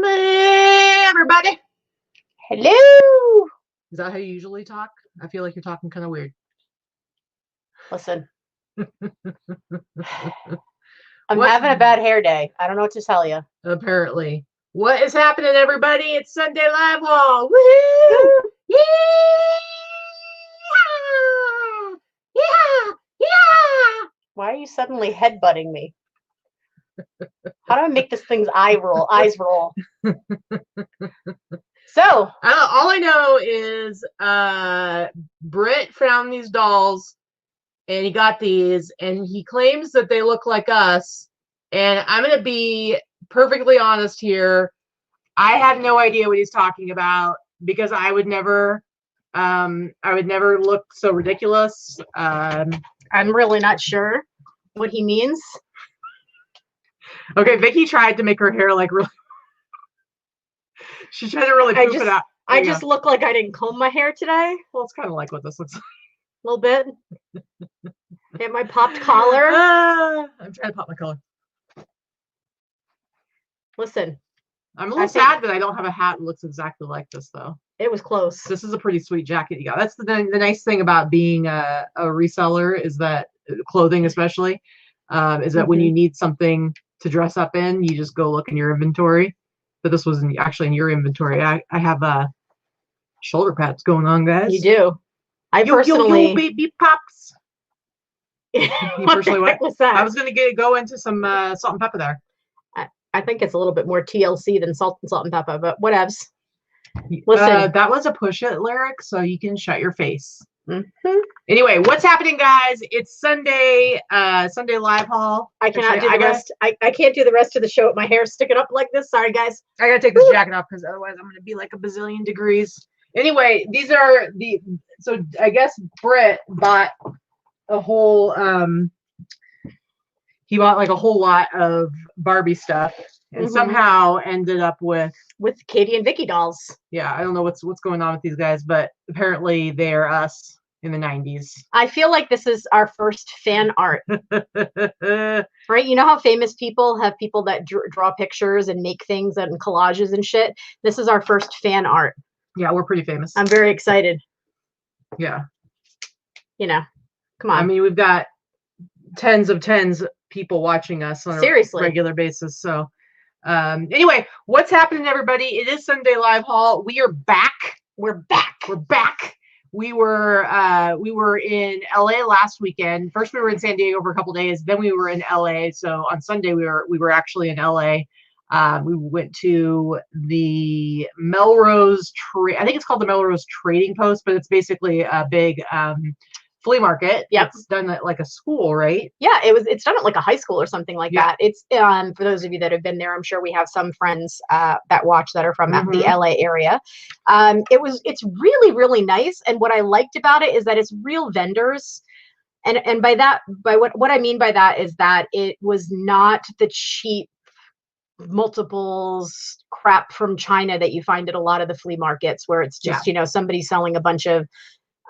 Hey, everybody. Hello. Is that how you usually talk? I feel like you're talking kind of weird. Listen. I'm having a bad hair day. I don't know what to tell you. Apparently. What is happening, everybody? It's Sunday Live Haul. Woohoo! Yeah! Yeah! Yeah! Why are you suddenly headbutting me? How do I make this thing's eyes roll? So, all I know is Britt found these dolls and he got these and he claims that they look like us. And I'm going to be perfectly honest here. I have no idea what he's talking about because I would never look so ridiculous. I'm really not sure what he means. Okay, Vikki tried to make her hair like really. She tried to really poof it out. I just look like I didn't comb my hair today. Well, it's kind of like what this looks like. A little bit. Get my popped collar. I'm trying to pop my collar. Listen. I'm a little sad that I don't have a hat that looks exactly like this, though. It was close. This is a pretty sweet jacket you got. That's the nice thing about being a reseller is that clothing, especially, is that when you need something to dress up in, you just go look in your inventory. But this wasn't actually in your inventory. I have shoulder pads going on, guys. You do. I personally baby pops. What the heck was that? I was gonna go into some salt and pepper there. I think it's a little bit more TLC than salt and pepper, but whatevs. Listen, that was a Push It lyric, so you can shut your face. Anyway, what's happening, guys? It's Sunday, Sunday Live Haul. I cannot do the rest. I can't do the rest of the show with my hair sticking up like this. Sorry, guys. I gotta take this jacket off because otherwise I'm gonna be like a bazillion degrees. Anyway, these are so I guess Britt bought a whole he bought like a whole lot of Barbie stuff and somehow ended up with Katy and Vikki dolls. Yeah, I don't know what's going on with these guys, but apparently they are us in the 90s. I feel like this is our first fan art. Right? You know how famous people have people that draw pictures and make things and collages and shit? This is our first fan art. Yeah, we're pretty famous. I'm very excited. Yeah. You know, come on. I mean, we've got tens of people watching us on a regular basis. So anyway, what's happening, everybody? It is Sunday Live Haul. We are back. We're back. We were in LA last weekend. First we were in San Diego for a couple days, then we were in LA. So on Sunday we were actually in LA. We went to the Melrose I think it's called the Melrose Trading Post, but it's basically a big flea market. Yep. It's done at like a school, right? Yeah, it's done at like a high school or something like that. It's for those of you that have been there, I'm sure we have some friends that watch that are from the LA area. It's really, really nice. And what I liked about it is that it's real vendors. And what I mean by that is that it was not the cheap multiples crap from China that you find at a lot of the flea markets where it's just, somebody selling a bunch of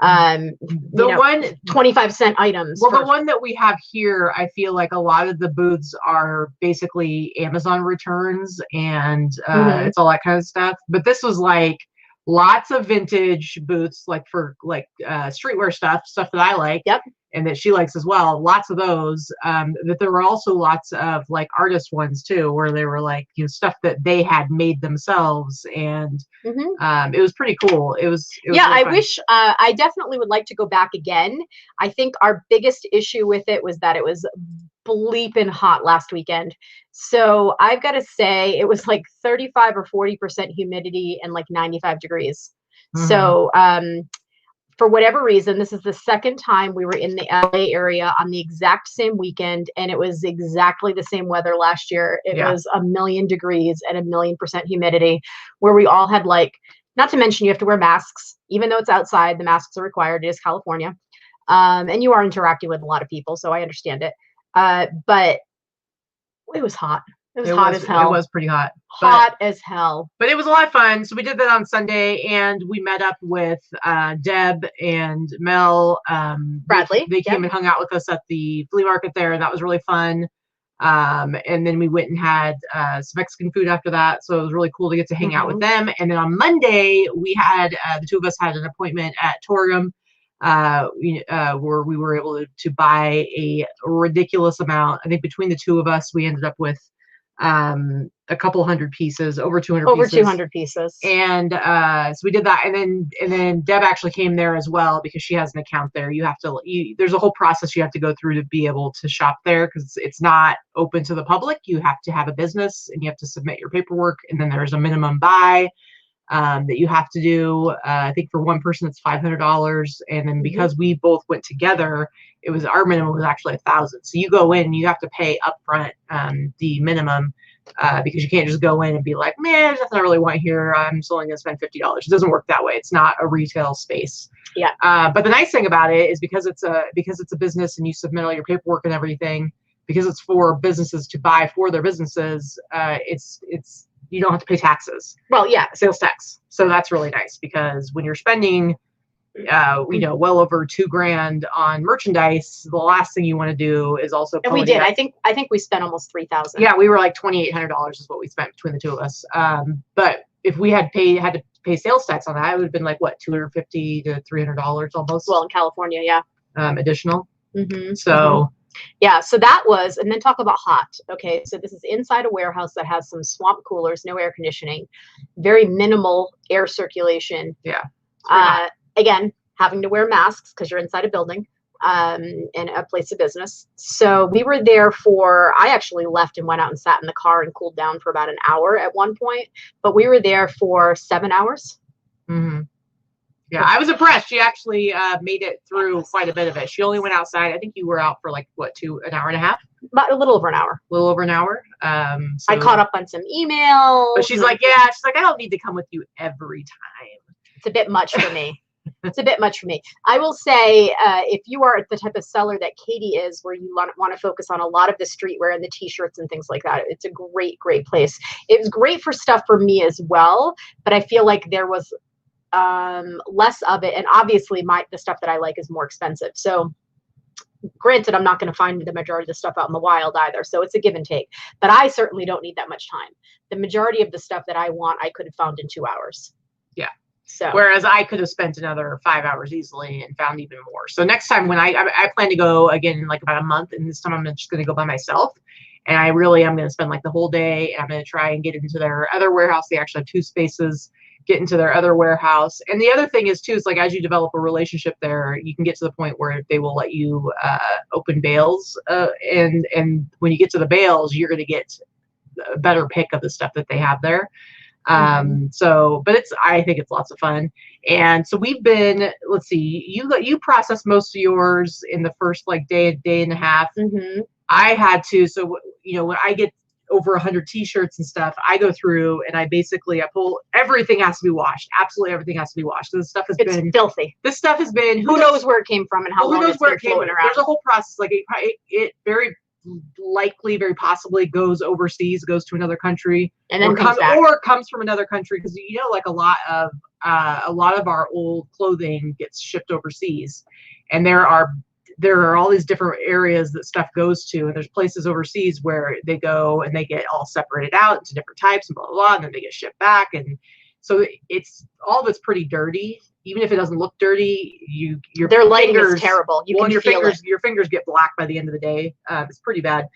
25-cent items. Well, the one that we have here, I feel like a lot of the booths are basically Amazon returns and it's all that kind of stuff. But this was like lots of vintage booths, like for streetwear stuff that I like. Yep. And that she likes as well. Lots of those. But there were also lots of like artist ones too, where they were like, stuff that they had made themselves, and it was pretty cool. It was really I fun. wish I definitely would like to go back again. I think our biggest issue with it was that it was bleeping hot last weekend. So I've got to say it was like 35 or 40% humidity and like 95 degrees. So for whatever reason, this is the second time we were in the LA area on the exact same weekend, and it was exactly the same weather last year. It was 1,000,000 degrees and 1,000,000% humidity, where we all had not to mention you have to wear masks, even though it's outside, the masks are required. It is California. And you are interacting with a lot of people, so I understand it. But it was hot. It was hot as hell. It was pretty hot. Hot as hell. But it was a lot of fun. So we did that on Sunday, and we met up with Deb and Mel. Bradley. They came and hung out with us at the flea market there, and that was really fun. And then we went and had some Mexican food after that. So it was really cool to get to hang out with them. And then on Monday, we had the two of us had an appointment at Torium, where we were able to buy a ridiculous amount. I think between the two of us, we ended up with a couple hundred pieces, over 200 over pieces. 200 pieces. And so we did that. And then Deb actually came there as well because she has an account there. You have to, there's a whole process you have to go through to be able to shop there because it's not open to the public. You have to have a business and you have to submit your paperwork. And then there's a minimum buy that you have to do. I think for one person it's $500. And then because we both went together, it was, our minimum was actually $1,000. So you go in, you have to pay upfront the minimum because you can't just go in and be like, man, there's nothing I really want here. I'm just only going to spend $50. It doesn't work that way. It's not a retail space. Yeah. But the nice thing about it is because it's a business and you submit all your paperwork and everything, because it's for businesses to buy for their businesses, it's you don't have to pay taxes. Well, yeah, sales tax. So that's really nice because when you're spending well over $2,000 on merchandise, the last thing you want to do is also. And we did. I think we spent almost $3,000. Yeah, we were like $2,800 is what we spent between the two of us. But if we had to pay sales tax on that, it would have been like what, $250 to $300 almost. Well, in California, yeah. Additional. So. Yeah, so that was, and then talk about hot. Okay, so this is inside a warehouse that has some swamp coolers, no air conditioning, very minimal air circulation. Yeah. Again, having to wear masks because you're inside a building in a place of business. So we were there I actually left and went out and sat in the car and cooled down for about an hour at one point, but we were there for 7 hours. Yeah, I was impressed. She actually made it through quite a bit of it. She only went outside. I think you were out for like, what, an hour and a half? About a little over an hour. A little over an hour. I caught up on some emails. But she's like, I don't need to come with you every time. It's a bit much for me. It's a bit much for me. I will say, if you are the type of seller that Katy is, where you want to focus on a lot of the streetwear and the t-shirts and things like that, it's a great, great place. It was great for stuff for me as well, but I feel like there was less of it, and obviously the stuff that I like is more expensive. So granted, I'm not going to find the majority of the stuff out in the wild either, so it's a give and take, but I certainly don't need that much time. The majority of the stuff that I want I could have found in 2 hours. Yeah. So whereas I could have spent another 5 hours easily and found even more. So next time when I plan to go again in like about a month, and this time I'm just going to go by myself, and I really am going to spend like the whole day, and I'm going to try and get into their other warehouse. They actually have 2 spaces. Get into their other warehouse. And the other thing is too, is like, as you develop a relationship there, you can get to the point where they will let you open bales. And when you get to the bales, you're going to get a better pick of the stuff that they have there. So, but I think it's lots of fun. And so we've been, let's see, you process most of yours in the first like day and a half. I had to, so, when I get over 100 t-shirts and stuff, I go through and I pull, everything has to be washed. Absolutely everything has to be washed. This stuff has been filthy. This stuff has been, who knows where it came from and how long it's been floating around. There's a whole process. Like it very likely, very possibly goes overseas, goes to another country, and then comes back. Or comes from another country, because like a lot of our old clothing gets shipped overseas, and there are all these different areas that stuff goes to, and there's places overseas where they go and they get all separated out into different types and blah blah blah, and then they get shipped back, and so it's all of it's pretty dirty. Even if it doesn't look dirty, their lighting is terrible. Your fingers get black by the end of the day. It's pretty bad.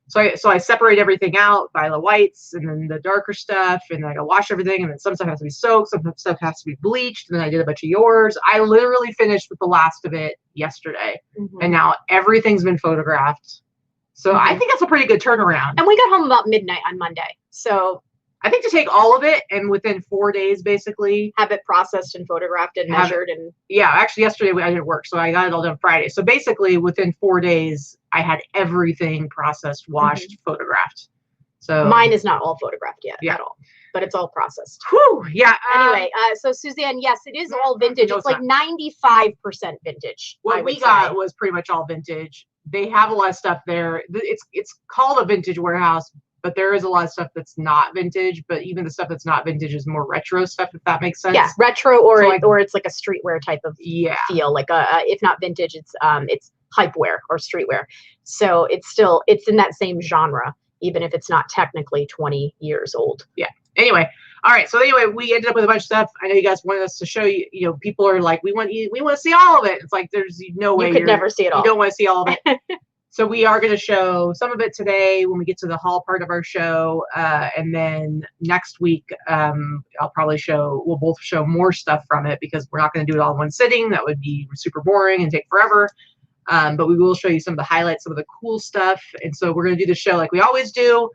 So I separate everything out by the whites and then the darker stuff, and then I go wash everything, and then some stuff has to be soaked, some stuff has to be bleached, and then I did a bunch of yours. I literally finished with the last of it yesterday, and now everything's been photographed. So I think that's a pretty good turnaround. And we got home about midnight on Monday. So I think to take all of it and within 4 days, basically have it processed and photographed and measured. And yeah, actually yesterday I didn't work, so I got it all done Friday. So basically within 4 days, I had everything processed, washed, photographed. So mine is not all photographed yet at all, but it's all processed. Whew, yeah. Anyway, so Suzanne, yes, it is all vintage. It's like 95% vintage. What we got was pretty much all vintage. They have a lot of stuff there. It's called a vintage warehouse, but there is a lot of stuff that's not vintage. But even the stuff that's not vintage is more retro stuff, if that makes sense. Yeah, retro, or it's like a streetwear type of feel. Like if not vintage, it's hype wear or streetwear. So it's in that same genre, even if it's not technically 20 years old. Yeah. Anyway, all right. So anyway, we ended up with a bunch of stuff. I know you guys wanted us to show you. You know, people are like, we want to see all of it. It's like there's no way you could never see it all. You don't want to see all of it. So we are going to show some of it today when we get to the haul part of our show, and then next week I'll probably we'll both show more stuff from it because we're not going to do it all in one sitting. That would be super boring and take forever. But we will show you some of the highlights, some of the cool stuff. And so we're going to do the show like we always do.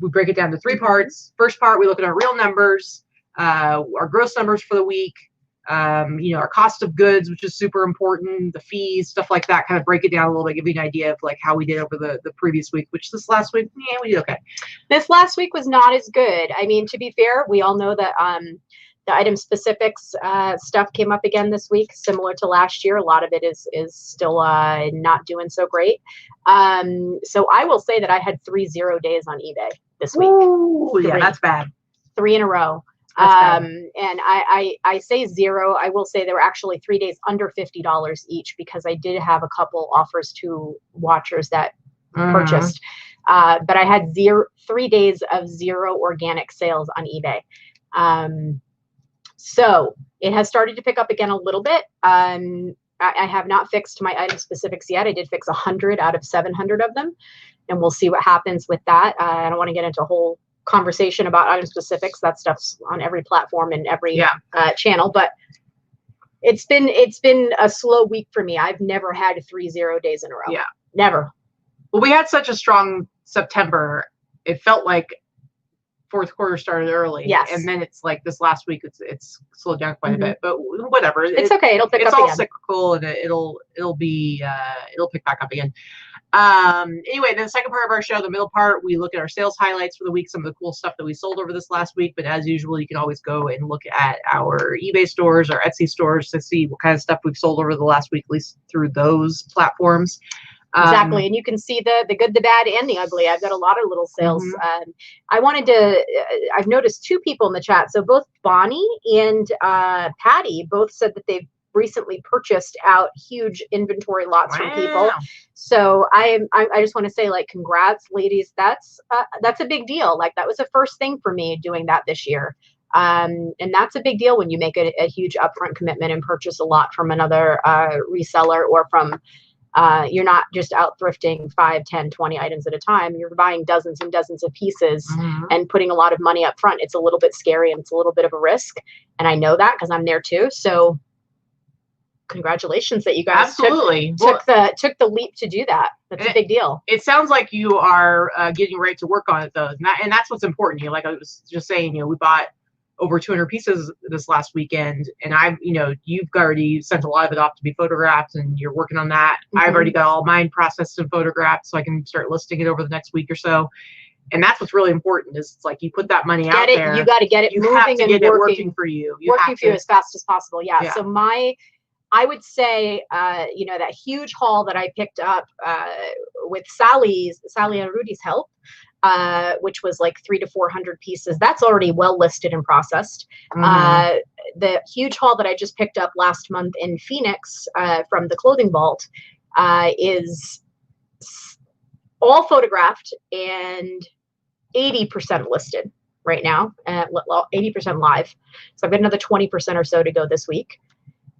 We break it down to 3 parts. First part, we look at our real numbers, our gross numbers for the week, you know, our cost of goods, which is super important, the fees, stuff like that, kind of break it down a little bit, give you an idea of like how we did over the previous week, which this last week, yeah, we did okay. This last week was not as good. I mean, to be fair, we all know that the item specifics stuff came up again this week, similar to last year. A lot of it is still not doing so great. So I will say that I had 3 0 days on eBay this week. Ooh, yeah, that's bad. 3 in a row. And I say 0. I will say there were actually 3 days under $50 each because I did have a couple offers to watchers that purchased. But I had 3 days of 0 organic sales on eBay. So it has started to pick up again a little bit. I have not fixed my item specifics yet. I did fix 100 out of 700 of them, and we'll see what happens with that. I don't want to get into a whole conversation about item specifics. That stuff's on every platform and every channel, but it's been a slow week for me. I've never had 3 0 days in a row. Yeah, never. Well, we had such a strong September. It felt like fourth quarter started early. Yes. And then it's like this last week, it's slowed down quite a bit, but whatever. It's okay. It'll pick up again. It's all cyclical, and it'll pick back up again. Anyway, then the second part of our show, the middle part, we look at our sales highlights for the week, some of the cool stuff that we sold over this last week. But as usual, you can always go and look at our eBay stores, our Etsy stores to see what kind of stuff we've sold over the last week, at least through those platforms. Exactly. And you can see the good, the bad, and the ugly. I've got a lot of little sales. I've noticed 2 people in the chat. So both Bonnie and Patty both said that they've recently purchased out huge inventory lots from people. So I just want to say, like, congrats, ladies. That's a big deal. Like, that was the first thing for me doing that this year. And that's a big deal when you make a huge upfront commitment and purchase a lot from another reseller, or from you're not just out thrifting 5, 10, 20 items at a time. You're buying dozens and dozens of pieces and putting a lot of money up front. It's a little bit scary and it's a little bit of a risk. And I know that because I'm there too. So congratulations that you guys took the leap to do that. That's a big deal. It sounds like you are getting ready to work on it though. And that's what's important. Like I was just saying, we bought over 200 pieces this last weekend, and you've already sent a lot of it off to be photographed, and you're working on that. I've already got all mine processed and photographed, so I can start listing it over the next week or so. And that's what's really important, is it's like you put that money out there. You got to get it moving and working for you. Working for you as fast as possible. Yeah. So I would say, that huge haul that I picked up with Sally and Rudy's help, which was like 300 to 400 pieces. That's already well listed and processed. The huge haul that I just picked up last month in Phoenix from the Clothing Vault is all photographed and 80% listed right now, 80% live. So I've got another 20% or so to go this week.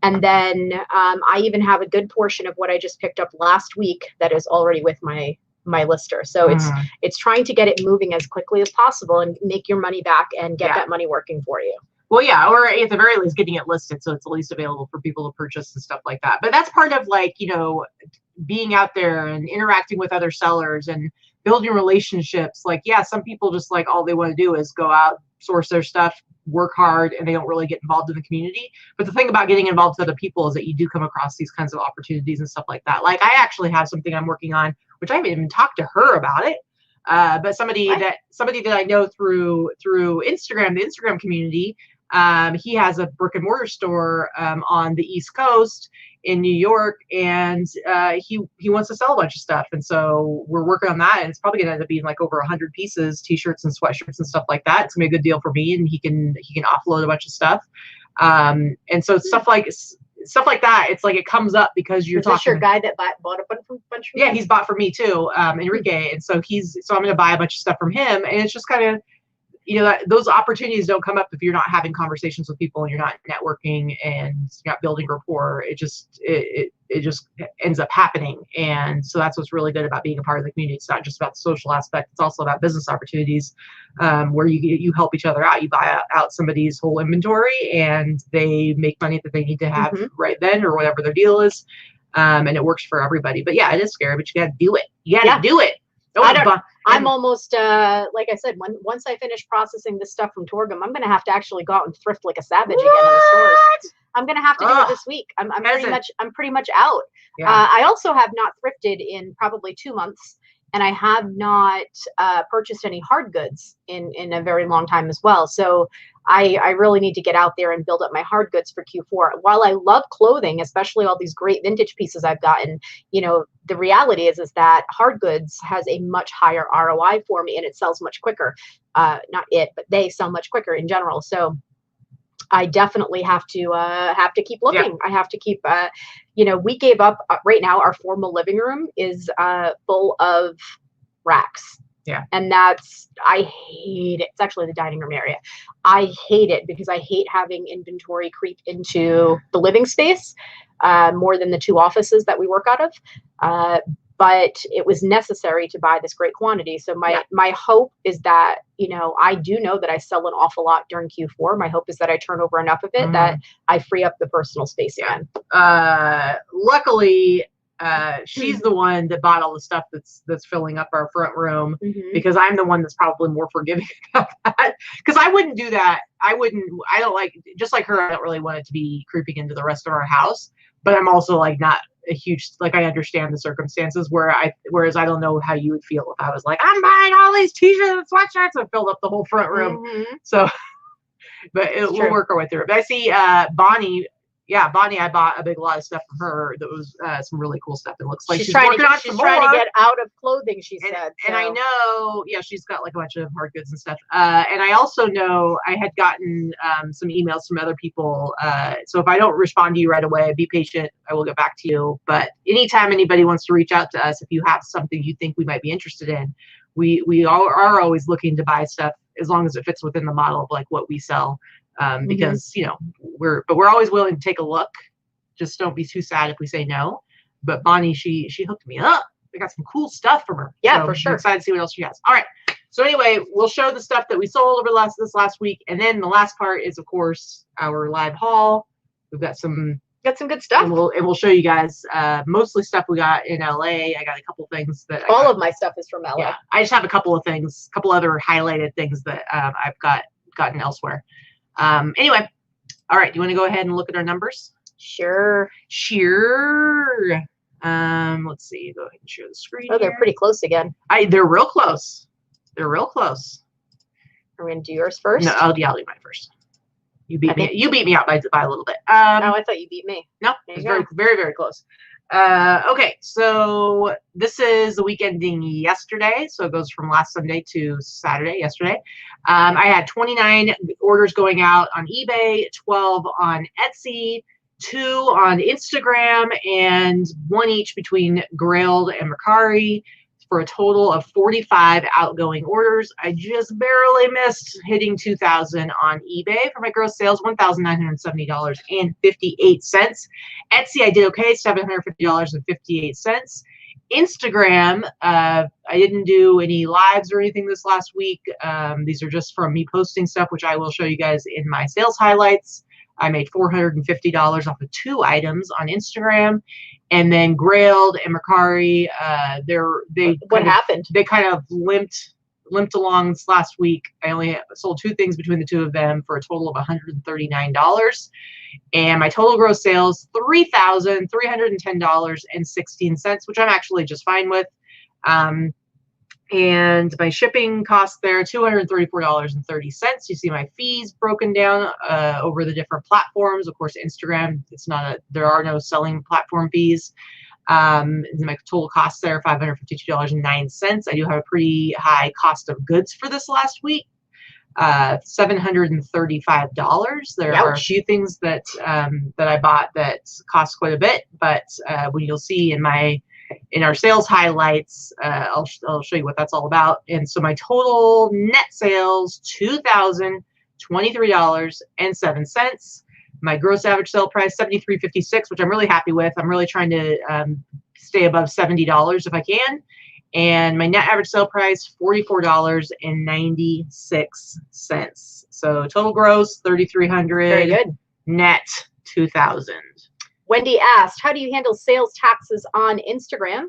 And then I even have a good portion of what I just picked up last week that is already with my lister. So it's trying to get it moving as quickly as possible and make your money back and get that money working for you. Well, yeah, or at the very least getting it listed so it's at least available for people to purchase and stuff like that. But that's part of being out there and interacting with other sellers and building relationships. Like, yeah, some people just like all they want to do is go out, source their stuff, work hard, and they don't really get involved in the community. But the thing about getting involved with other people is that you do come across these kinds of opportunities and stuff like that. Like, I actually have something I'm working on, which I haven't even talked to her about it. But somebody that I know through Instagram, the Instagram community, he has a brick and mortar store on the East Coast in New York, and he wants to sell a bunch of stuff, and so we're working on that, and it's probably gonna end up being like over 100 pieces, t-shirts and sweatshirts and stuff like that. It's gonna be a good deal for me, and he can offload a bunch of stuff, and so stuff like stuff like that. It's like it comes up because you're talking. Is this your guy that bought a bunch from me? Yeah, he's bought from me too, Enrique, and so I'm going to buy a bunch of stuff from him, and it's just kind of, you know, those opportunities don't come up if you're not having conversations with people and you're not networking and you're not building rapport. It just ends up happening. And so that's what's really good about being a part of the community. It's not just about the social aspect. It's also about business opportunities, where you help each other out. You buy out somebody's whole inventory and they make money that they need to have right then or whatever their deal is. And it works for everybody. But yeah, it is scary, but you got to do it. You got to do it. I'm almost, like I said, once I finish processing this stuff from Torgum, I'm going to have to actually go out and thrift like a savage again in the stores. I'm going to have to do it this week. I'm pretty much out. Yeah. I also have not thrifted in probably 2 months, and I have not purchased any hard goods in a very long time as well. So I really need to get out there and build up my hard goods for Q4. While I love clothing, especially all these great vintage pieces I've gotten, you know, the reality is that hard goods has a much higher ROI for me, and it sells much quicker. Not it, but they sell much quicker in general. So I definitely have to keep looking. Yeah. I have to keep, you know, we gave up right now. Our formal living room is full of racks. Yeah. And I hate it. It's actually the dining room area. I hate it because I hate having inventory creep into the living space more than the 2 offices that we work out of. But it was necessary to buy this great quantity. So my hope is that, you know, I do know that I sell an awful lot during Q4. My hope is that I turn over enough of it that I free up the personal space again. Luckily, she's the one that bought all the stuff that's filling up our front room, because I'm the one that's probably more forgiving about that, because I wouldn't do that. I don't like, just like her, I don't really want it to be creeping into the rest of our house, but I'm also like not a huge, like, I understand the circumstances whereas I don't know how you would feel if I was like, I'm buying all these t-shirts and sweatshirts and filled up the whole front room. So, but we'll work our way through it. But I see Bonnie, I bought a big lot of stuff from her that was some really cool stuff. It looks like she's trying to get out of clothing, she said. And I know, she's got like a bunch of hard goods and stuff. And I also know I had gotten some emails from other people. So if I don't respond to you right away, be patient. I will get back to you. But anytime anybody wants to reach out to us, if you have something you think we might be interested in, we are always looking to buy stuff as long as it fits within the model of like what we sell. Because, you know, we're always willing to take a look. Just don't be too sad if we say no. But Bonnie, she hooked me up. I got some cool stuff from her. Yeah, so for sure. I'm excited to see what else she has. All right. So anyway, we'll show the stuff that we sold over this last week. And then the last part is, of course, our live haul. We've got some good stuff. And we'll show you guys mostly stuff we got in LA. I got a couple things that all of my stuff is from LA. Yeah, I just have a couple other highlighted things that I've gotten elsewhere. Anyway, all right. Do you want to go ahead and look at our numbers? Sure. Let's see. Go ahead and share the screen. Oh, they're pretty close again. They're real close. Are we gonna do yours first? No, I'll do mine first. You beat me out by a little bit. Oh, I thought you beat me. No, it's very, very, very close. Okay, so this is the week ending yesterday, so it goes from last Sunday to Saturday, yesterday. I had 29 orders going out on eBay, 12 on Etsy, 2 on Instagram, and 1 each between Grailed and Mercari, for a total of 45 outgoing orders. I just barely missed hitting 2,000 on eBay for my gross sales, $1,970.58. Etsy, I did okay, $750.58. Instagram, I didn't do any lives or anything this last week. These are just from me posting stuff, which I will show you guys in my sales highlights. I made $450 off of 2 items on Instagram. And then Grailed and Mercari, what happened? They kind of limped along this last week. I only sold 2 things between the 2 of them for a total of $139. And my total gross sales, $3,310.16, which I'm actually just fine with. And my shipping cost there, $234.30. You see my fees broken down over the different platforms. Of course, Instagram, there are no selling platform fees. My total cost there, $552.09. I do have a pretty high cost of goods for this last week. $735. There are a few things that that I bought that cost quite a bit, but when you'll see in our sales highlights, I'll show you what that's all about. And so my total net sales, $2,023.07. My gross average sale price, $73.56, which I'm really happy with. I'm really trying to stay above $70 if I can. And my net average sale price, $44.96. So total gross, $3,300. Very good. Net, $2,000. Wendy asked, how do you handle sales taxes on Instagram?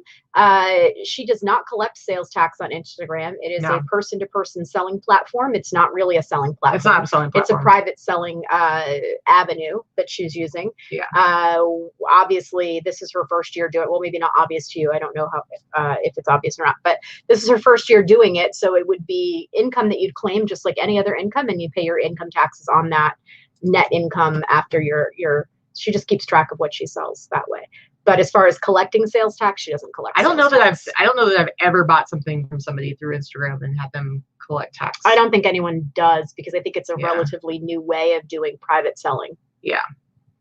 She does not collect sales tax on Instagram. It is a person-to-person selling platform. It's not really a selling platform. It's not a selling platform. It's a private selling avenue that she's using. Yeah. Obviously, this is her first year doing it. Well, maybe not obvious to you. I don't know how if it's obvious or not, but this is her first year doing it. So it would be income that you'd claim just like any other income, and you pay your income taxes on that net income after your she just keeps track of what she sells that way. But as far as collecting sales tax, she doesn't collect. I don't know that I've ever bought something from somebody through Instagram and had them collect tax. I don't think anyone does, because I think it's a relatively new way of doing private selling. Yeah.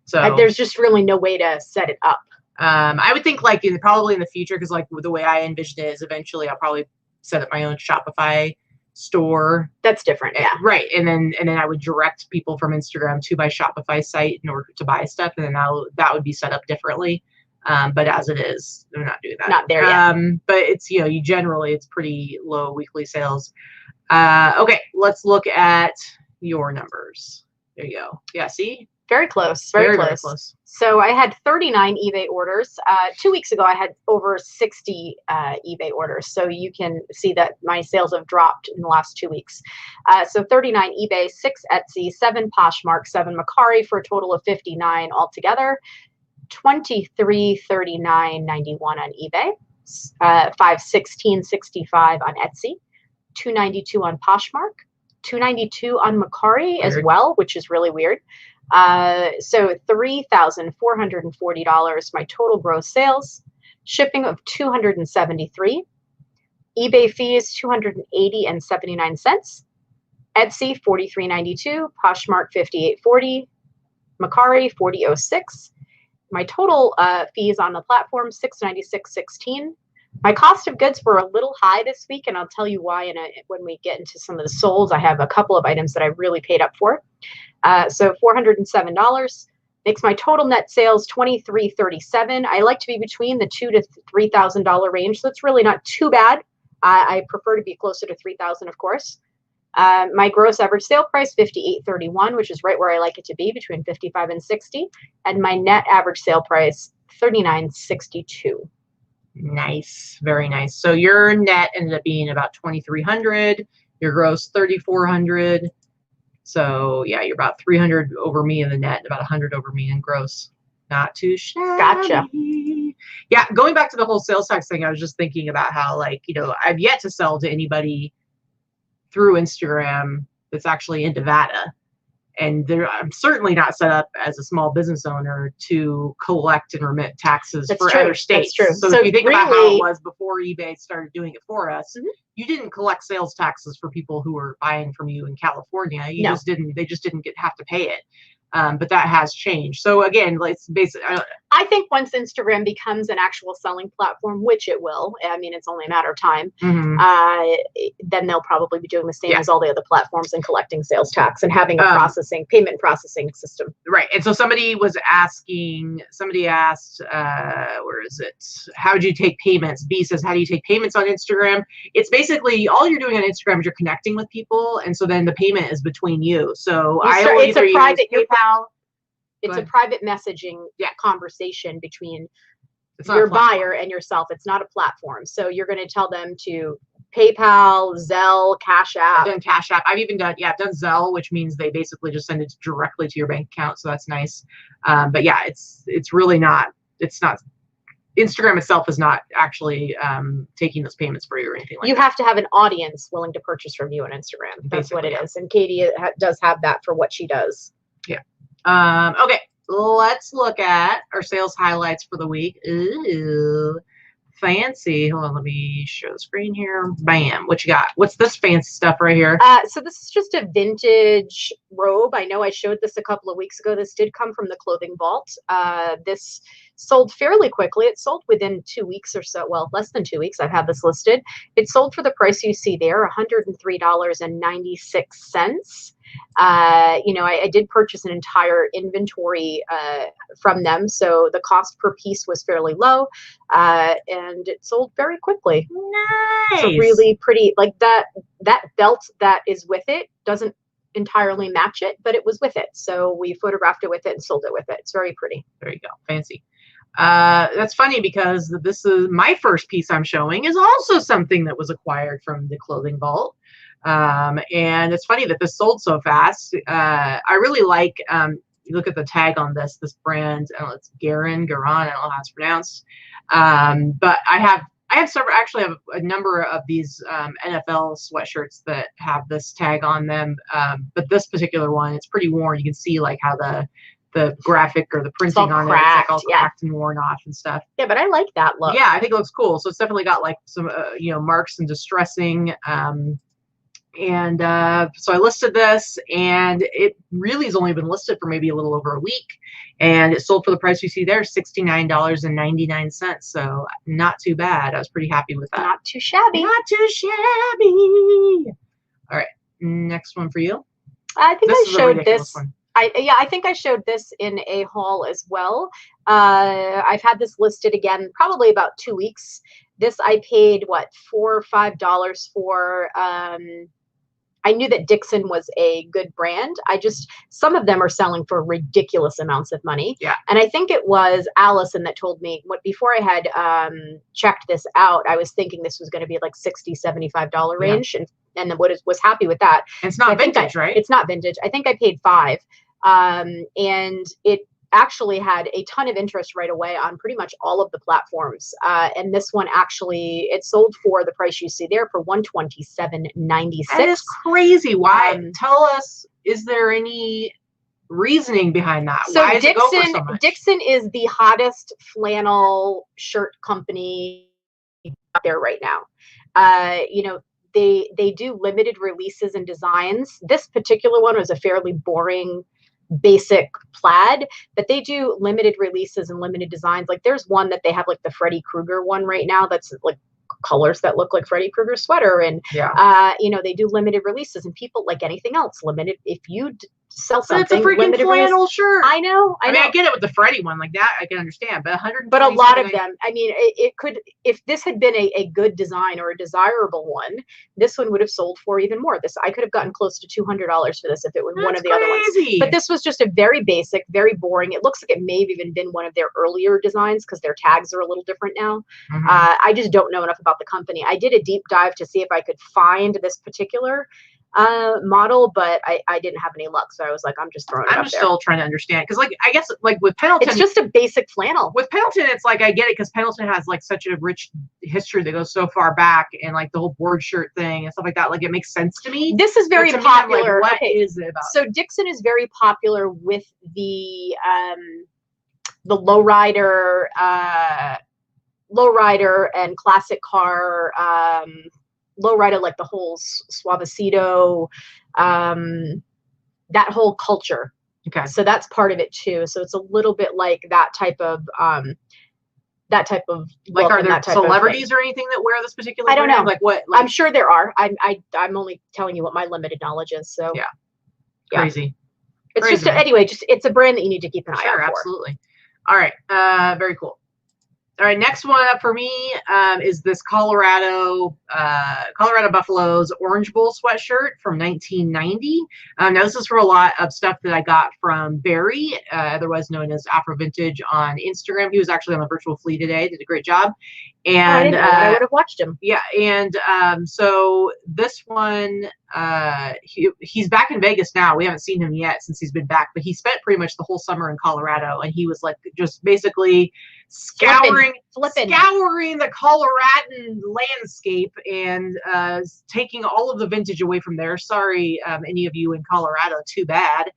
So there's just really no way to set it up. I would think like probably in the future, because like the way I envision it is eventually I'll probably set up my own Shopify store. That's different. Yeah. Right. And then I would direct people from Instagram to my Shopify site in order to buy stuff. And then that would be set up differently. But as it is, they're not doing that. Not there yet. But it's, generally it's pretty low weekly sales. Okay. Let's look at your numbers. There you go. Yeah. See? Very close. Very close. So I had 39 eBay orders. 2 weeks ago, I had over 60 eBay orders. So you can see that my sales have dropped in the last 2 weeks. So 39 eBay, 6 Etsy, 7 Poshmark, 7 Mercari, for a total of 59 altogether. $23.39.91 on eBay, $516.65 on Etsy, $292 on Poshmark, $292 on Mercari as well, which is really weird. So $3,440, my total gross sales, shipping of $273, eBay fees $280.79, Etsy $43.92, Poshmark $58.40, Mercari $40.06. My total fees on the platform $696.16. My cost of goods were a little high this week, and I'll tell you why when we get into some of the solds. I have a couple of items that I really paid up for. So $407 makes my total net sales $23.37. I like to be between the $2,000 to $3,000 range, so it's really not too bad. I prefer to be closer to $3,000, of course. My gross average sale price $58.31, which is right where I like it to be, between $55 and $60, and my net average sale price $39.62. Nice, very nice. So your net ended up being about $2,300. Your gross $3,400. So yeah, you're about 300 over me in the net, about 100 over me in gross. Not too shabby. Gotcha. Yeah, going back to the whole sales tax thing, I was just thinking about how, like, I've yet to sell to anybody through Instagram that's actually in Nevada. And I'm certainly not set up as a small business owner to collect and remit taxes for other states. That's true. So if you think about how it was before eBay started doing it for us, you didn't collect sales taxes for people who were buying from you in California. You just didn't. They just didn't have to pay it. But that has changed. So again, it's basically. I think once Instagram becomes an actual selling platform, which it will, I mean, it's only a matter of time, then they'll probably be doing the same as all the other platforms and collecting sales tax and having a payment processing system. Right. And so somebody asked, where is it? How do you take payments? B says, how do you take payments on Instagram? It's basically all you're doing on Instagram is you're connecting with people. And so then the payment is between you. So it's a private PayPal. It's a private messaging conversation between your buyer and yourself. It's not a platform. So you're going to tell them to PayPal, Zelle, Cash App. I've done Cash App. I've done Zelle, which means they basically just send it directly to your bank account. So that's nice. But yeah, it's really not. It's not. Instagram itself is not actually taking those payments for you or anything like that. You have to have an audience willing to purchase from you on Instagram. That's what it is. And Katy does have that for what she does. Yeah. Okay, let's look at our sales highlights for the week. Ooh, fancy. Hold on, let me show the screen here. Bam. What you got? What's this fancy stuff right here? So this is just a vintage robe. I know I showed this a couple of weeks ago. This did come from the clothing vault. This sold fairly quickly. It sold within 2 weeks or so. Well, less than 2 weeks. I've had this listed. It sold for the price you see there, $103.96. You know, I did purchase an entire inventory from them, so the cost per piece was fairly low, and it sold very quickly. Nice. So really pretty. Like that belt that is with it doesn't entirely match it, but it was with it. So we photographed it with it and sold it with it. It's very pretty. There you go. Fancy. That's funny because this is my first piece I'm showing is also something that was acquired from the clothing vault. And it's funny that this sold so fast. I really like, you look at the tag on this brand, it's Garin, I don't know how it's pronounced. But I have several, actually have a number of these, NFL sweatshirts that have this tag on them. But this particular one, it's pretty worn. You can see like how the graphic or the printing on cracked, it, it's like all cracked and worn off and stuff. Yeah, but I like that look. Yeah, I think it looks cool. So it's definitely got like some, you know, marks and distressing. So I listed this, and it really has only been listed for maybe a little over a week, and it sold for the price you see there, $69.99. So not too bad. I was pretty happy with that. Not too shabby. Not too shabby. All right, next one for you. I think I showed this. One. I think I showed this in a haul as well. I've had this listed again probably about 2 weeks. This I paid what, $4 or $5 for. I knew that Dixon was a good brand. Some of them are selling for ridiculous amounts of money. Yeah. And I think it was Allison that told me before I had checked this out, I was thinking this was going to be like $60, $75 range. Yeah. And was happy with that. And it's not vintage, right? It's not vintage. I think I paid $5. And it actually had a ton of interest right away on pretty much all of the platforms. And this one actually, it sold for the price you see there for $127.96. That is crazy. Why? Tell us, is there any reasoning behind that? So why does it go for so much? Dixon is the hottest flannel shirt company out there right now. You know, they do limited releases and designs. This particular one was a fairly boring basic plaid, but they do limited releases and limited designs. Like there's one that they have like the Freddy Krueger one right now that's like colors that look like Freddy Krueger's sweater, and you know, they do limited releases, and people, like anything else, limited. If you sell something, it's a freaking flannel shirt. I know. I mean, I get it with the Freddy one like that, I can understand, but but a lot of them, I mean, it could, if this had been a good design or a desirable one, this one would have sold for even more. I could have gotten close to $200 for this if it was one of the other ones. But this was just a very basic, very boring. It looks like it may have even been one of their earlier designs because their tags are a little different now. I just don't know enough about the company. I did a deep dive to see if I could find this particular model, but I didn't have any luck, so I was like, I'm just throwing it I'm up just there. still trying to understand, because like I guess like with Pendleton, it's just a basic flannel. With Pendleton, it's like I get it because Pendleton has like such a rich history that goes so far back, and like the whole board shirt thing and stuff like that, like it makes sense to me. This is very popular. Like, what is it about? So Dixon is very popular with the lowrider and classic car, lowrider, like the whole Suavecito, that whole culture. Okay. So that's part of it too. So it's a little bit like that type of like, are there celebrities or anything that wear this particular? I don't know. Like what? I'm sure there are. I'm only telling you what my limited knowledge is. So yeah. Crazy. It's Crazy. Just it's a brand that you need to keep an eye out for. Absolutely. All right. Very cool. All right, next one up for me is this Colorado Buffalo's Orange Bowl sweatshirt from 1990. Now, this is for a lot of stuff that I got from Barry, otherwise known as Afro Vintage on Instagram. He was actually on the virtual flea today, did a great job. And I would have watched him. Yeah, and so this one, he's back in Vegas now. We haven't seen him yet since he's been back, but he spent pretty much the whole summer in Colorado, and he was like just basically scouring the Coloradan landscape and taking all of the vintage away from there. Sorry, any of you in Colorado, too bad.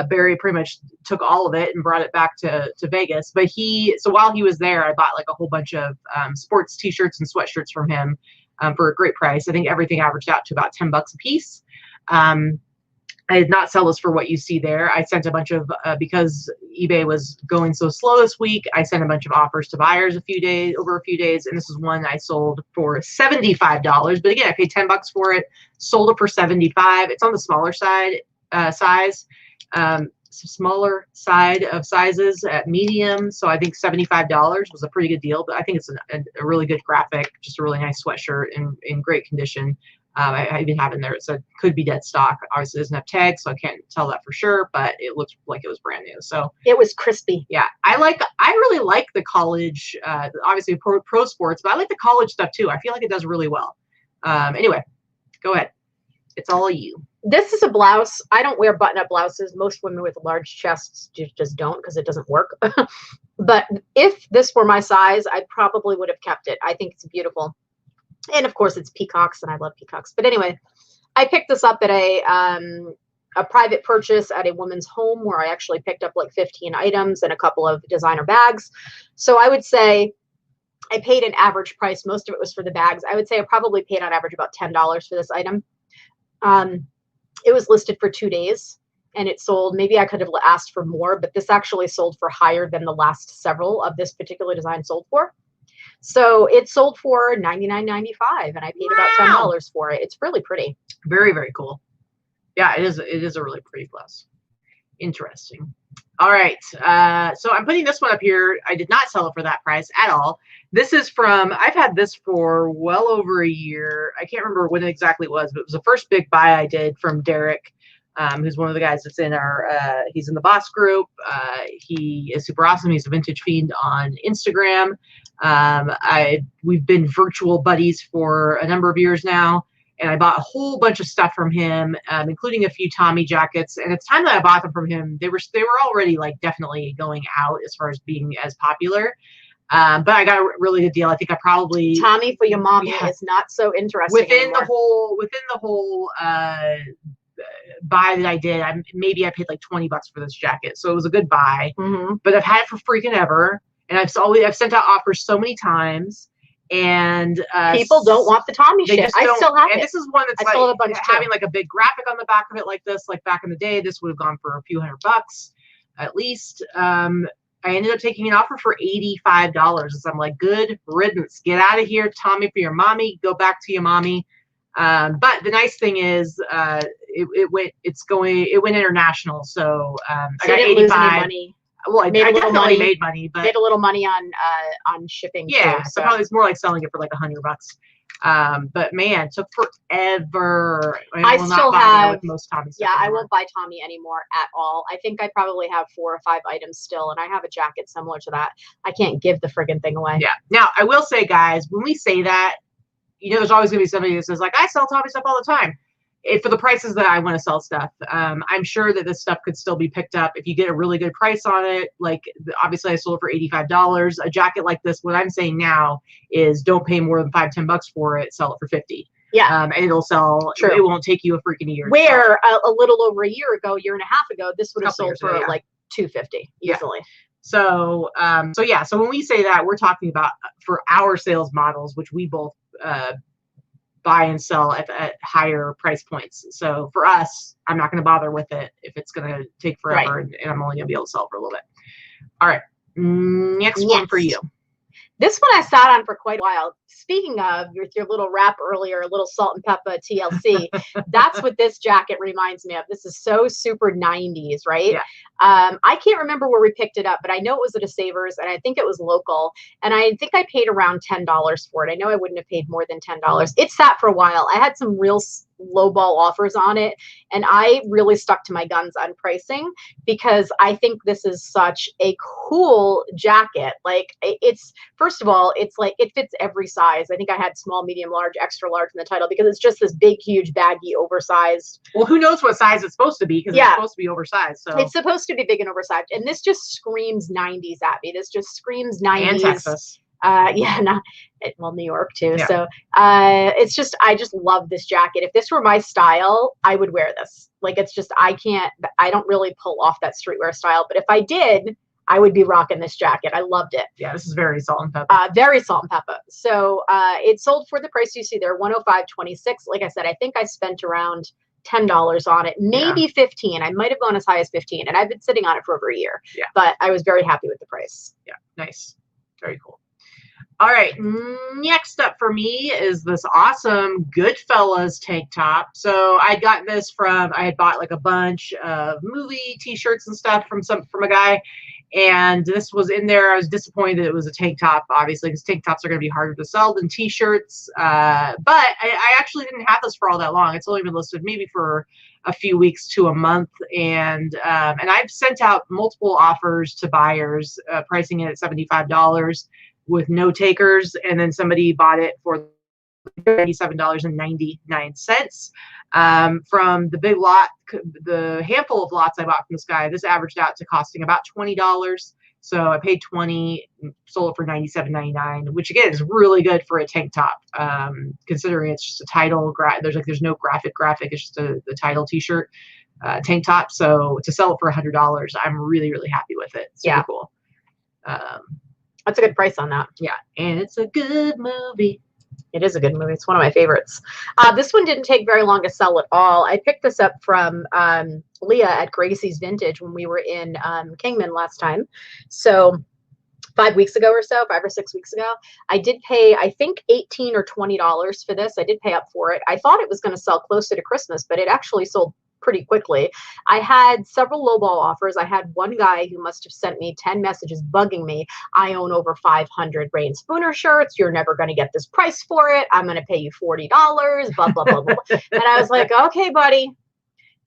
Barry pretty much took all of it and brought it back to Vegas. But so while he was there, I bought like a whole bunch of sports t-shirts and sweatshirts from him for a great price. I think everything averaged out to about $10 a piece. I did not sell this for what you see there. I sent a bunch of, because eBay was going so slow this week, I sent a bunch of offers to buyers over a few days. And this is one I sold for $75. But again, I paid $10 for it, sold it for $75. It's on the smaller side, size. Smaller side of sizes at medium. So I think $75 was a pretty good deal, but I think it's a really good graphic, just a really nice sweatshirt in great condition. I even have in there, it said could be dead stock. Obviously it doesn't have tags, so I can't tell that for sure, but it looks like it was brand new. So it was crispy. Yeah. I really like the college, obviously pro sports, but I like the college stuff too. I feel like it does really well. Anyway, go ahead. It's all you. This is a blouse. I don't wear button-up blouses. Most women with large chests just don't, because it doesn't work. But if this were my size, I probably would have kept it. I think it's beautiful. And of course it's peacocks, and I love peacocks. But anyway, I picked this up at a private purchase at a woman's home where I actually picked up like 15 items and a couple of designer bags. So I would say I paid an average price. Most of it was for the bags. I would say I probably paid on average about $10 for this item. It was listed for 2 days and it sold. Maybe I could have asked for more, but this actually sold for higher than the last several of this particular design sold for. So it sold for $99.95 and I paid about $10 for it. It's really pretty. Very, very cool. Yeah, it is a really pretty blouse. Interesting. All right. So I'm putting this one up here. I did not sell it for that price at all. This is from, I've had this for well over a year. I can't remember when exactly it was, but it was the first big buy I did from Derek, who's one of the guys that's in our, he's in the boss group. He is super awesome. He's a vintage fiend on Instagram. We've been virtual buddies for a number of years now. And I bought a whole bunch of stuff from him, including a few Tommy jackets. And it's time that I bought them from him. They were already like definitely going out as far as being as popular. But I got a really good deal. I think I probably Tommy for your mommy is not so interesting within the whole buy that I did. Maybe I paid like $20 for this jacket, so it was a good buy. But I've had it for freaking ever, and I've sent out offers so many times. And people don't want the Tommy shit. I still have it. And this is one that's like having like a big graphic on the back of it like this. Like back in the day, this would have gone for a few $100 at least. I ended up taking an offer for $85. So I'm like, good riddance. Get out of here, Tommy for your mommy. Go back to your mommy. But the nice thing is, it went international. So I got 85. Money. Well, I definitely made money, but made a little money on shipping. Yeah, so probably it's more like selling it for like $100. But man, it took forever. I still have with most Tommy stuff. Yeah, anymore. I won't buy Tommy anymore at all. I think I probably have 4 or 5 items still, and I have a jacket similar to that. I can't give the friggin' thing away. Yeah. Now I will say, guys, when we say that, there's always gonna be somebody that says like, I sell Tommy stuff all the time. For the prices that I want to sell stuff, I'm sure that this stuff could still be picked up if you get a really good price on it. Like obviously I sold it for $85. A jacket like this, what I'm saying now is don't pay more than $5-10 for it. Sell it for $50. Yeah. And it'll sell. True. It won't take you a freaking year. Where a little over a year and a half ago, this would have sold for like $250 easily. So yeah. So when we say that, we're talking about for our sales models, which we both buy and sell at higher price points. So for us, I'm not going to bother with it if it's going to take forever, and I'm only going to be able to sell for a little bit. All right. Next one for you. This one I sat on for quite a while. Speaking of your little rap earlier, a little salt and pepper TLC, that's what this jacket reminds me of. This is so super 90s, right? Yeah. I can't remember where we picked it up, but I know it was at a Savers, and I think it was local. And I think I paid around $10 for it. I know I wouldn't have paid more than $10. It sat for a while. I had some real lowball offers on it, and I really stuck to my guns on pricing because I think this is such a cool jacket. Like, it's, first of all, it's like it fits every size. I think I had small, medium, large, extra large in the title because it's just this big, huge, baggy, oversized. Well, who knows what size it's supposed to be, because it's supposed to be oversized. So it's supposed to be big and oversized, and this just screams 90s at me. This just screams 90s. And Texas. Yeah, not well, New York too. Yeah. So it's just, I just love this jacket. If this were my style, I would wear this. Like, it's just, I don't really pull off that streetwear style, but if I did, I would be rocking this jacket. I loved it. Yeah, this is very salt and pepper. Very salt and pepper. So it sold for the price you see there, $105.26. Like I said, I think I spent around $10 on it, maybe 15. I might have gone as high as 15, and I've been sitting on it for over a year. Yeah. But I was very happy with the price. Yeah, nice. Very cool. All right, next up for me is this awesome Goodfellas tank top. So I got this from, I had bought like a bunch of movie t-shirts and stuff from a guy, and this was in there. I was disappointed that it was a tank top, obviously, because tank tops are going to be harder to sell than t-shirts. But I actually didn't have this for all that long. It's only been listed maybe for a few weeks to a month, and I've sent out multiple offers to buyers, pricing it at $75 with no takers, and then somebody bought it for $97.99. From the big lot, the handful of lots I bought from this guy, this averaged out to costing about $20. So I paid $20, sold it for $97.99, which again is really good for a tank top, considering it's just a title. There's no graphic. It's just the title T-shirt, tank top. So to sell it for $100, I'm really, really happy with it. Super cool. That's a good price on that. Yeah, and it's a good movie. It is a good movie. It's one of my favorites. This one didn't take very long to sell at all. I picked this up from Leah at Gracie's Vintage when we were in Kingman last time. So 5 weeks ago or so, 5 or 6 weeks ago, I did pay, I think, $18 or $20 for this. I did pay up for it. I thought it was going to sell closer to Christmas, but it actually sold pretty quickly. I had several lowball offers. I had one guy who must have sent me 10 messages bugging me. I own over 500 Rain Spooner shirts. You're never going to get this price for it. I'm going to pay you $40, blah, blah, blah, blah. And I was like, okay, buddy.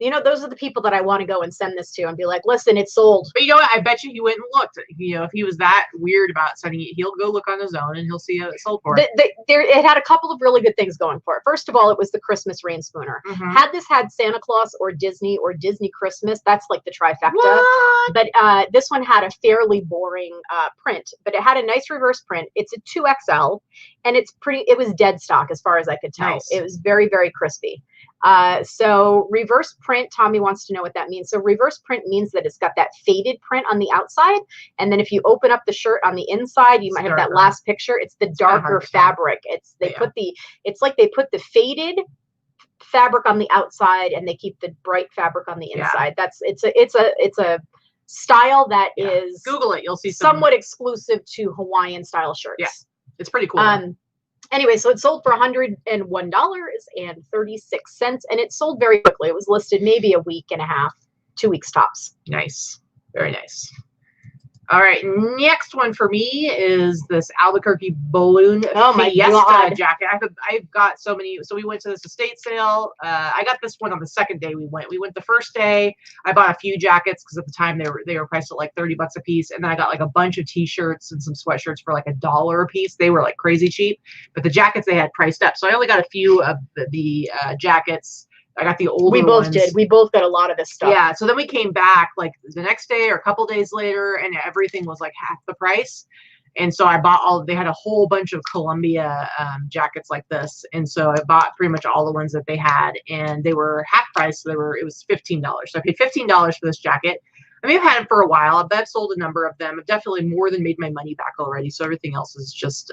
You know, those are the people that I want to go and send this to and be like, listen, it's sold. But you know what? I bet you he went and looked. You know, if he was that weird about sending it, he'll go look on his own and he'll see it sold for. It had a couple of really good things going for it. First of all, it was the Christmas Rain Spooner. Mm-hmm. Had this had Santa Claus or Disney Christmas, that's like the trifecta. What? But this one had a fairly boring print, but it had a nice reverse print. It's a 2XL, and it was dead stock as far as I could tell. Nice. It was very, very crispy. So reverse print, Tommy wants to know what that means. So reverse print means that it's got that faded print on the outside. And then if you open up the shirt on the inside, you might have that last picture. It's the darker fabric. It's like they put the faded fabric on the outside and they keep the bright fabric on the inside. It's a style that is, Google it. You'll see somewhat exclusive to Hawaiian style shirts. Yeah. It's pretty cool. Anyway, so it sold for $101.36, and it sold very quickly. It was listed maybe a week and a half, 2 weeks tops. Nice. Very nice. All right, next one for me is this Albuquerque balloon Fiesta jacket. I've got so many. So we went to this estate sale. I got this one on the second day we went. We went the first day. I bought a few jackets because at the time they were priced at like $30 a piece, and then I got like a bunch of t-shirts and some sweatshirts for like $1 a piece. They were like crazy cheap, but the jackets they had priced up. So I only got a few of the jackets. I got the older We both ones. did. We both got a lot of this stuff. Yeah. So then we came back like the next day or a couple days later, and everything was like half the price. And so I bought they had a whole bunch of Columbia jackets like this. And so I bought pretty much all the ones that they had, and they were half price. So it was $15. So I paid $15 for this jacket. I mean, I've had it for a while. I've sold a number of them. I've definitely more than made my money back already. So everything else is just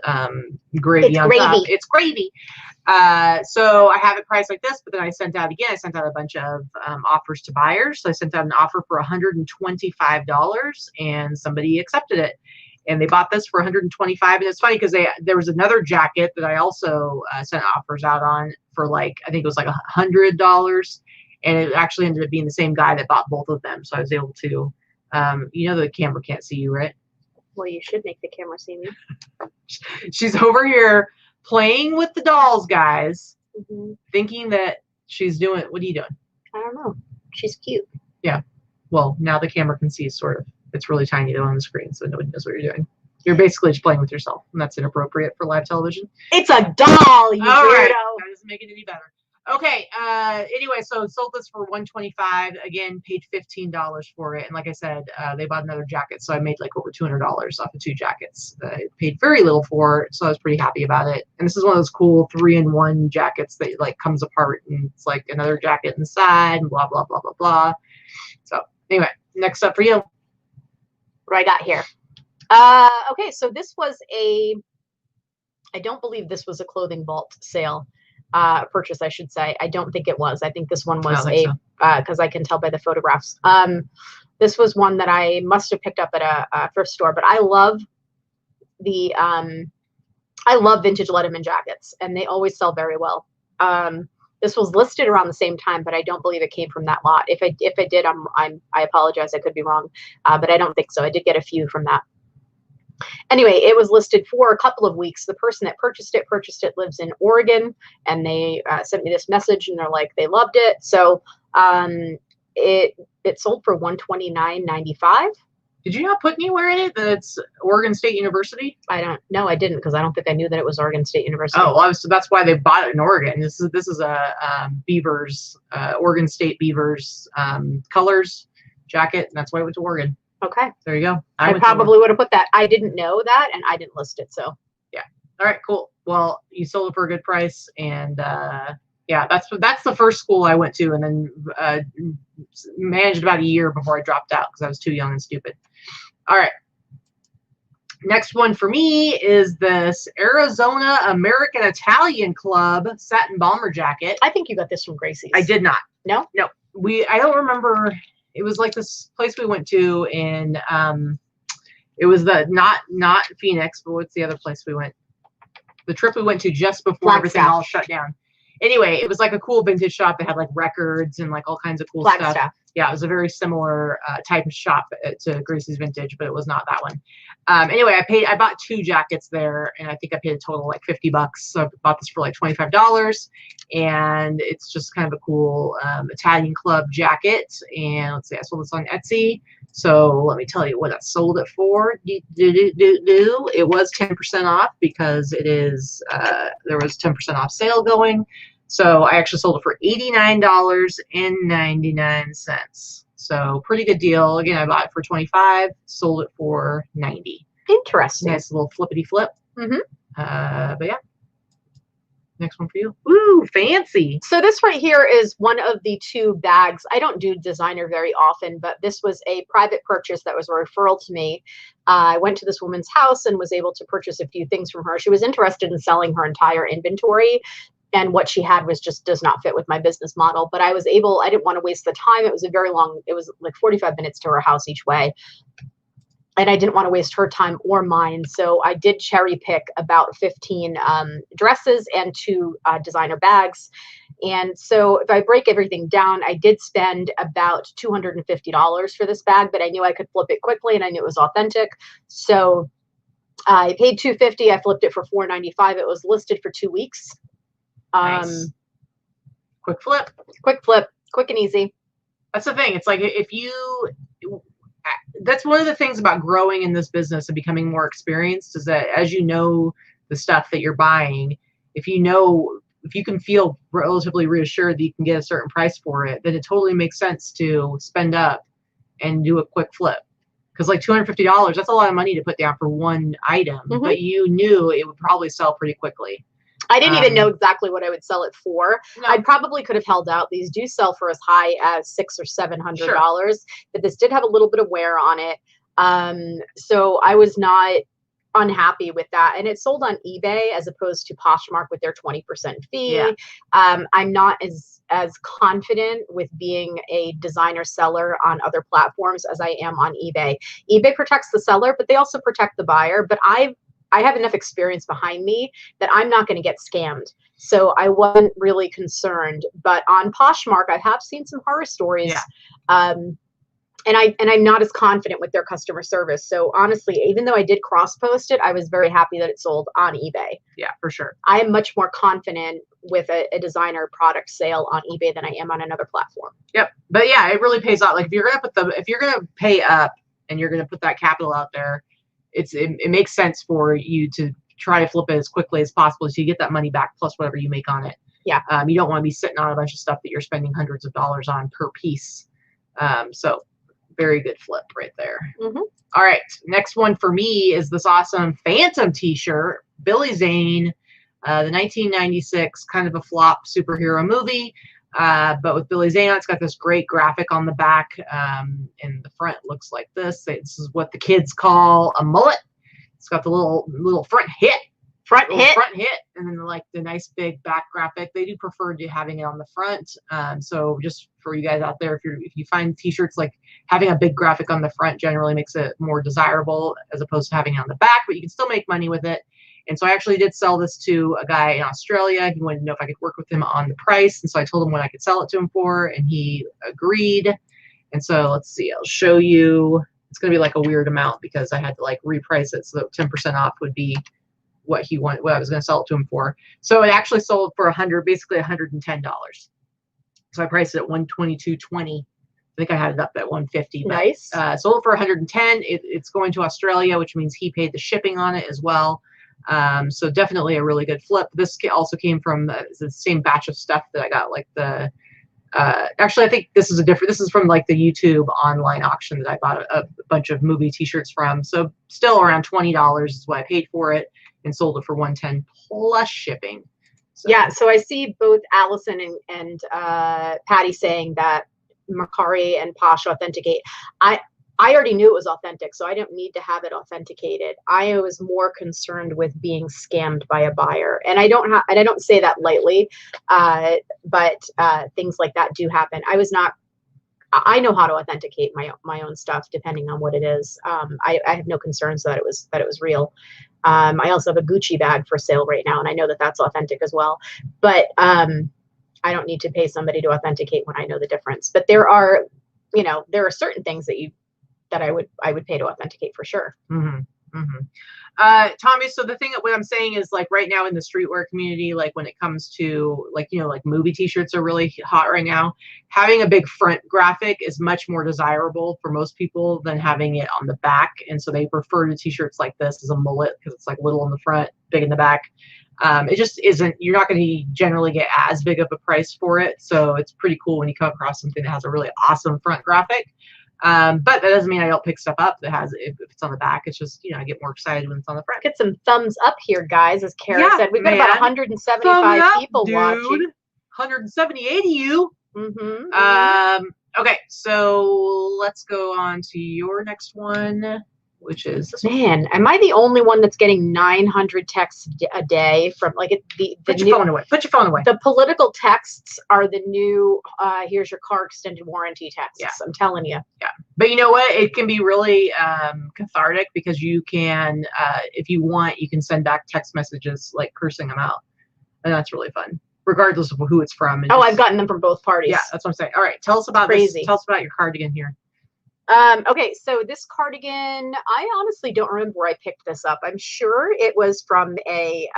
gravy on top. It's gravy. So I have it priced like this, but then I sent out a bunch of offers to buyers. So I sent out an offer for $125, and somebody accepted it. And they bought this for $125. And it's funny because there was another jacket that I also sent offers out on for like, I think it was like $100. And it actually ended up being the same guy that bought both of them. So I was able to, you know, the camera can't see you, right? Well, you should make the camera see me. She's over here playing with the dolls, guys, thinking that she's doing, what are you doing? I don't know. She's cute. Yeah. Well, now the camera can see sort of. It's really tiny though on the screen, so nobody knows what you're doing. You're basically just playing with yourself, and that's inappropriate for live television. It's a doll, you weirdo. Right. That doesn't make it any better. Okay. Anyway, so sold this for $125. Again, paid $15 for it. And like I said, they bought another jacket, so I made like over $200 off of 2 jackets. I paid very little for it, so I was pretty happy about it. And this is one of those cool 3-in-1 jackets that like comes apart and it's like another jacket inside and blah blah blah blah blah. So anyway, next up for you. What I got here. Okay, so this was I don't believe this was a Clothing Vault sale. Purchase, I should say. I don't think it was. I think this one was because I can tell by the photographs. This was one that I must have picked up at a thrift store, but I love the I love vintage Letterman jackets, and they always sell very well. This was listed around the same time, but I don't believe it came from that lot. If it did, I apologize. I could be wrong, but I don't think so. I did get a few from that. Anyway, it was listed for a couple of weeks. The person that purchased it lives in Oregon, and they sent me this message, and they're like, they loved it. So it sold for $129.95. Did you not put anywhere in it that it's Oregon State University? I didn't, because I don't think I knew that it was Oregon State University. Oh, well, so that's why they bought it in Oregon. This is a Beavers, Oregon State Beavers colors jacket, and that's why it went to Oregon. Okay. There you go. I probably would have put that. I didn't know that, and I didn't list it, so. Yeah. All right, cool. Well, you sold it for a good price, and yeah, that's the first school I went to, and then managed about a year before I dropped out because I was too young and stupid. All right. Next one for me is this Arizona American Italian Club satin bomber jacket. I think you got this from Gracie's. I did not. No? No. I don't remember. It was like this place we went to in it was the not Phoenix, but what's the other place we went? The trip we went to just before everything all shut down. Anyway, it was like a cool vintage shop that had like records and like all kinds of cool stuff. Yeah, it was a very similar type of shop to Gracie's Vintage, but it was not that one. Anyway, I bought 2 jackets there, and I think I paid a total like $50. So I bought this for like $25, and it's just kind of a cool Italian Club jacket. And let's see, I sold this on Etsy. So let me tell you what I sold it for. It was 10% off because it is there was 10% off sale going. So I actually sold it for $89.99. So pretty good deal. Again, I bought it for $25, sold it for $90. Interesting. Nice little flippity flip. Mm-hmm. But yeah. Next one for you. Ooh, fancy. So this right here is one of the 2 bags. I don't do designer very often, but this was a private purchase that was a referral to me. I went to this woman's house and was able to purchase a few things from her. She was interested in selling her entire inventory, and what she had was just does not fit with my business model. But I didn't want to waste the time. It was it was like 45 minutes to her house each way. And I didn't want to waste her time or mine. So I did cherry pick about 15 dresses and 2 designer bags. And so if I break everything down, I did spend about $250 for this bag, but I knew I could flip it quickly and I knew it was authentic. So I paid $250. I flipped it for $495. It was listed for 2 weeks. Nice. Quick flip, quick and easy. That's the thing. It's like that's one of the things about growing in this business and becoming more experienced is that as you know the stuff that you're buying, if you can feel relatively reassured that you can get a certain price for it, then it totally makes sense to spend up and do a quick flip. Because like $250, that's a lot of money to put down for one item, but you knew it would probably sell pretty quickly. I didn't even know exactly what I would sell it for. No. I probably could have held out. These do sell for as high as $600 or $700, but this did have a little bit of wear on it. So I was not unhappy with that. And it sold on eBay as opposed to Poshmark with their 20% fee. Yeah. I'm not as confident with being a designer seller on other platforms as I am on eBay. eBay protects the seller, but they also protect the buyer. But I have enough experience behind me that I'm not going to get scammed. So I wasn't really concerned. But on Poshmark, I have seen some horror stories. Yeah. And I'm not as confident with their customer service. So honestly, even though I did cross-post it, I was very happy that it sold on eBay. Yeah, for sure. I am much more confident with a designer product sale on eBay than I am on another platform. Yep. But yeah, it really pays off. Like if you're gonna pay up and you're gonna put that capital out there, it makes sense for you to try to flip it as quickly as possible so you get that money back plus whatever you make on it. Yeah. You don't want to be sitting on a bunch of stuff that you're spending hundreds of dollars on per piece. So very good flip right there. Mm-hmm. All right, next one for me is this awesome Phantom t-shirt, Billy Zane, the 1996 kind of a flop superhero movie, but with Billy Zane on, it's got this great graphic on the back, and the front looks like this. This is what the kids call a mullet. It's got the little front hit, and then like the nice big back graphic. They do prefer to having it on the front. So just for you guys out there, if you find t-shirts like having a big graphic on the front generally makes it more desirable as opposed to having it on the back, but you can still make money with it. And so I actually did sell this to a guy in Australia. He wanted to know if I could work with him on the price. And so I told him what I could sell it to him for, and he agreed. And so let's see, I'll show you. It's going to be like a weird amount because I had to like reprice it so that 10% off would be what I was going to sell it to him for. So it actually sold for basically $110. So I priced it at $122.20. I think I had it up at $150. Nice. Sold for $110. It's going to Australia, which means he paid the shipping on it as well. So definitely a really good flip. This also came from the same batch of stuff that I got, like the actually I think this is from like the YouTube online auction that I bought a bunch of movie t-shirts from. So still around $20 is what I paid for it, and sold it for $110 plus shipping. So. Yeah, so I see both Allison and Patty saying that Mercari and Posh authenticate. I already knew it was authentic, so I didn't need to have it authenticated. I was more concerned with being scammed by a buyer, and I don't say that lightly, but things like that do happen. I know how to authenticate my own stuff depending on what it is. I have no concerns that it was real. I also have a Gucci bag for sale right now, and I know that that's authentic as well. But I don't need to pay somebody to authenticate when I know the difference. But there are certain things that I would pay to authenticate for sure. Mm-hmm. Mm-hmm. Tommy, so the thing that what I'm saying is, like, right now in the streetwear community, like when it comes to like movie t-shirts are really hot right now. Having a big front graphic is much more desirable for most people than having it on the back, and so they prefer the t-shirts like this as a mullet because it's like little in the front, big in the back. It just isn't, you're not going to generally get as big of a price for it, so it's pretty cool when you come across something that has a really awesome front graphic. But that doesn't mean I don't pick stuff up that has, if it's on the back. It's just, I get more excited when it's on the front. Get some thumbs up here, guys. As Kara said, we've got about 175 people watching. 178 of you. Okay, so let's go on to your next one, which is this one. Man, am I the only one that's getting 900 texts a day from like Put your phone away. Put your phone away. The political texts are the new here's your car extended warranty texts. Yeah. I'm telling you. Yeah. But you know what? It can be really cathartic because you can, if you want, you can send back text messages like cursing them out. And that's really fun, regardless of who it's from. I've gotten them from both parties. Yeah, that's what I'm saying. All right, tell us about this. Tell us about your cardigan here. Okay, so this cardigan, I honestly don't remember where I picked this up. I'm sure it was from a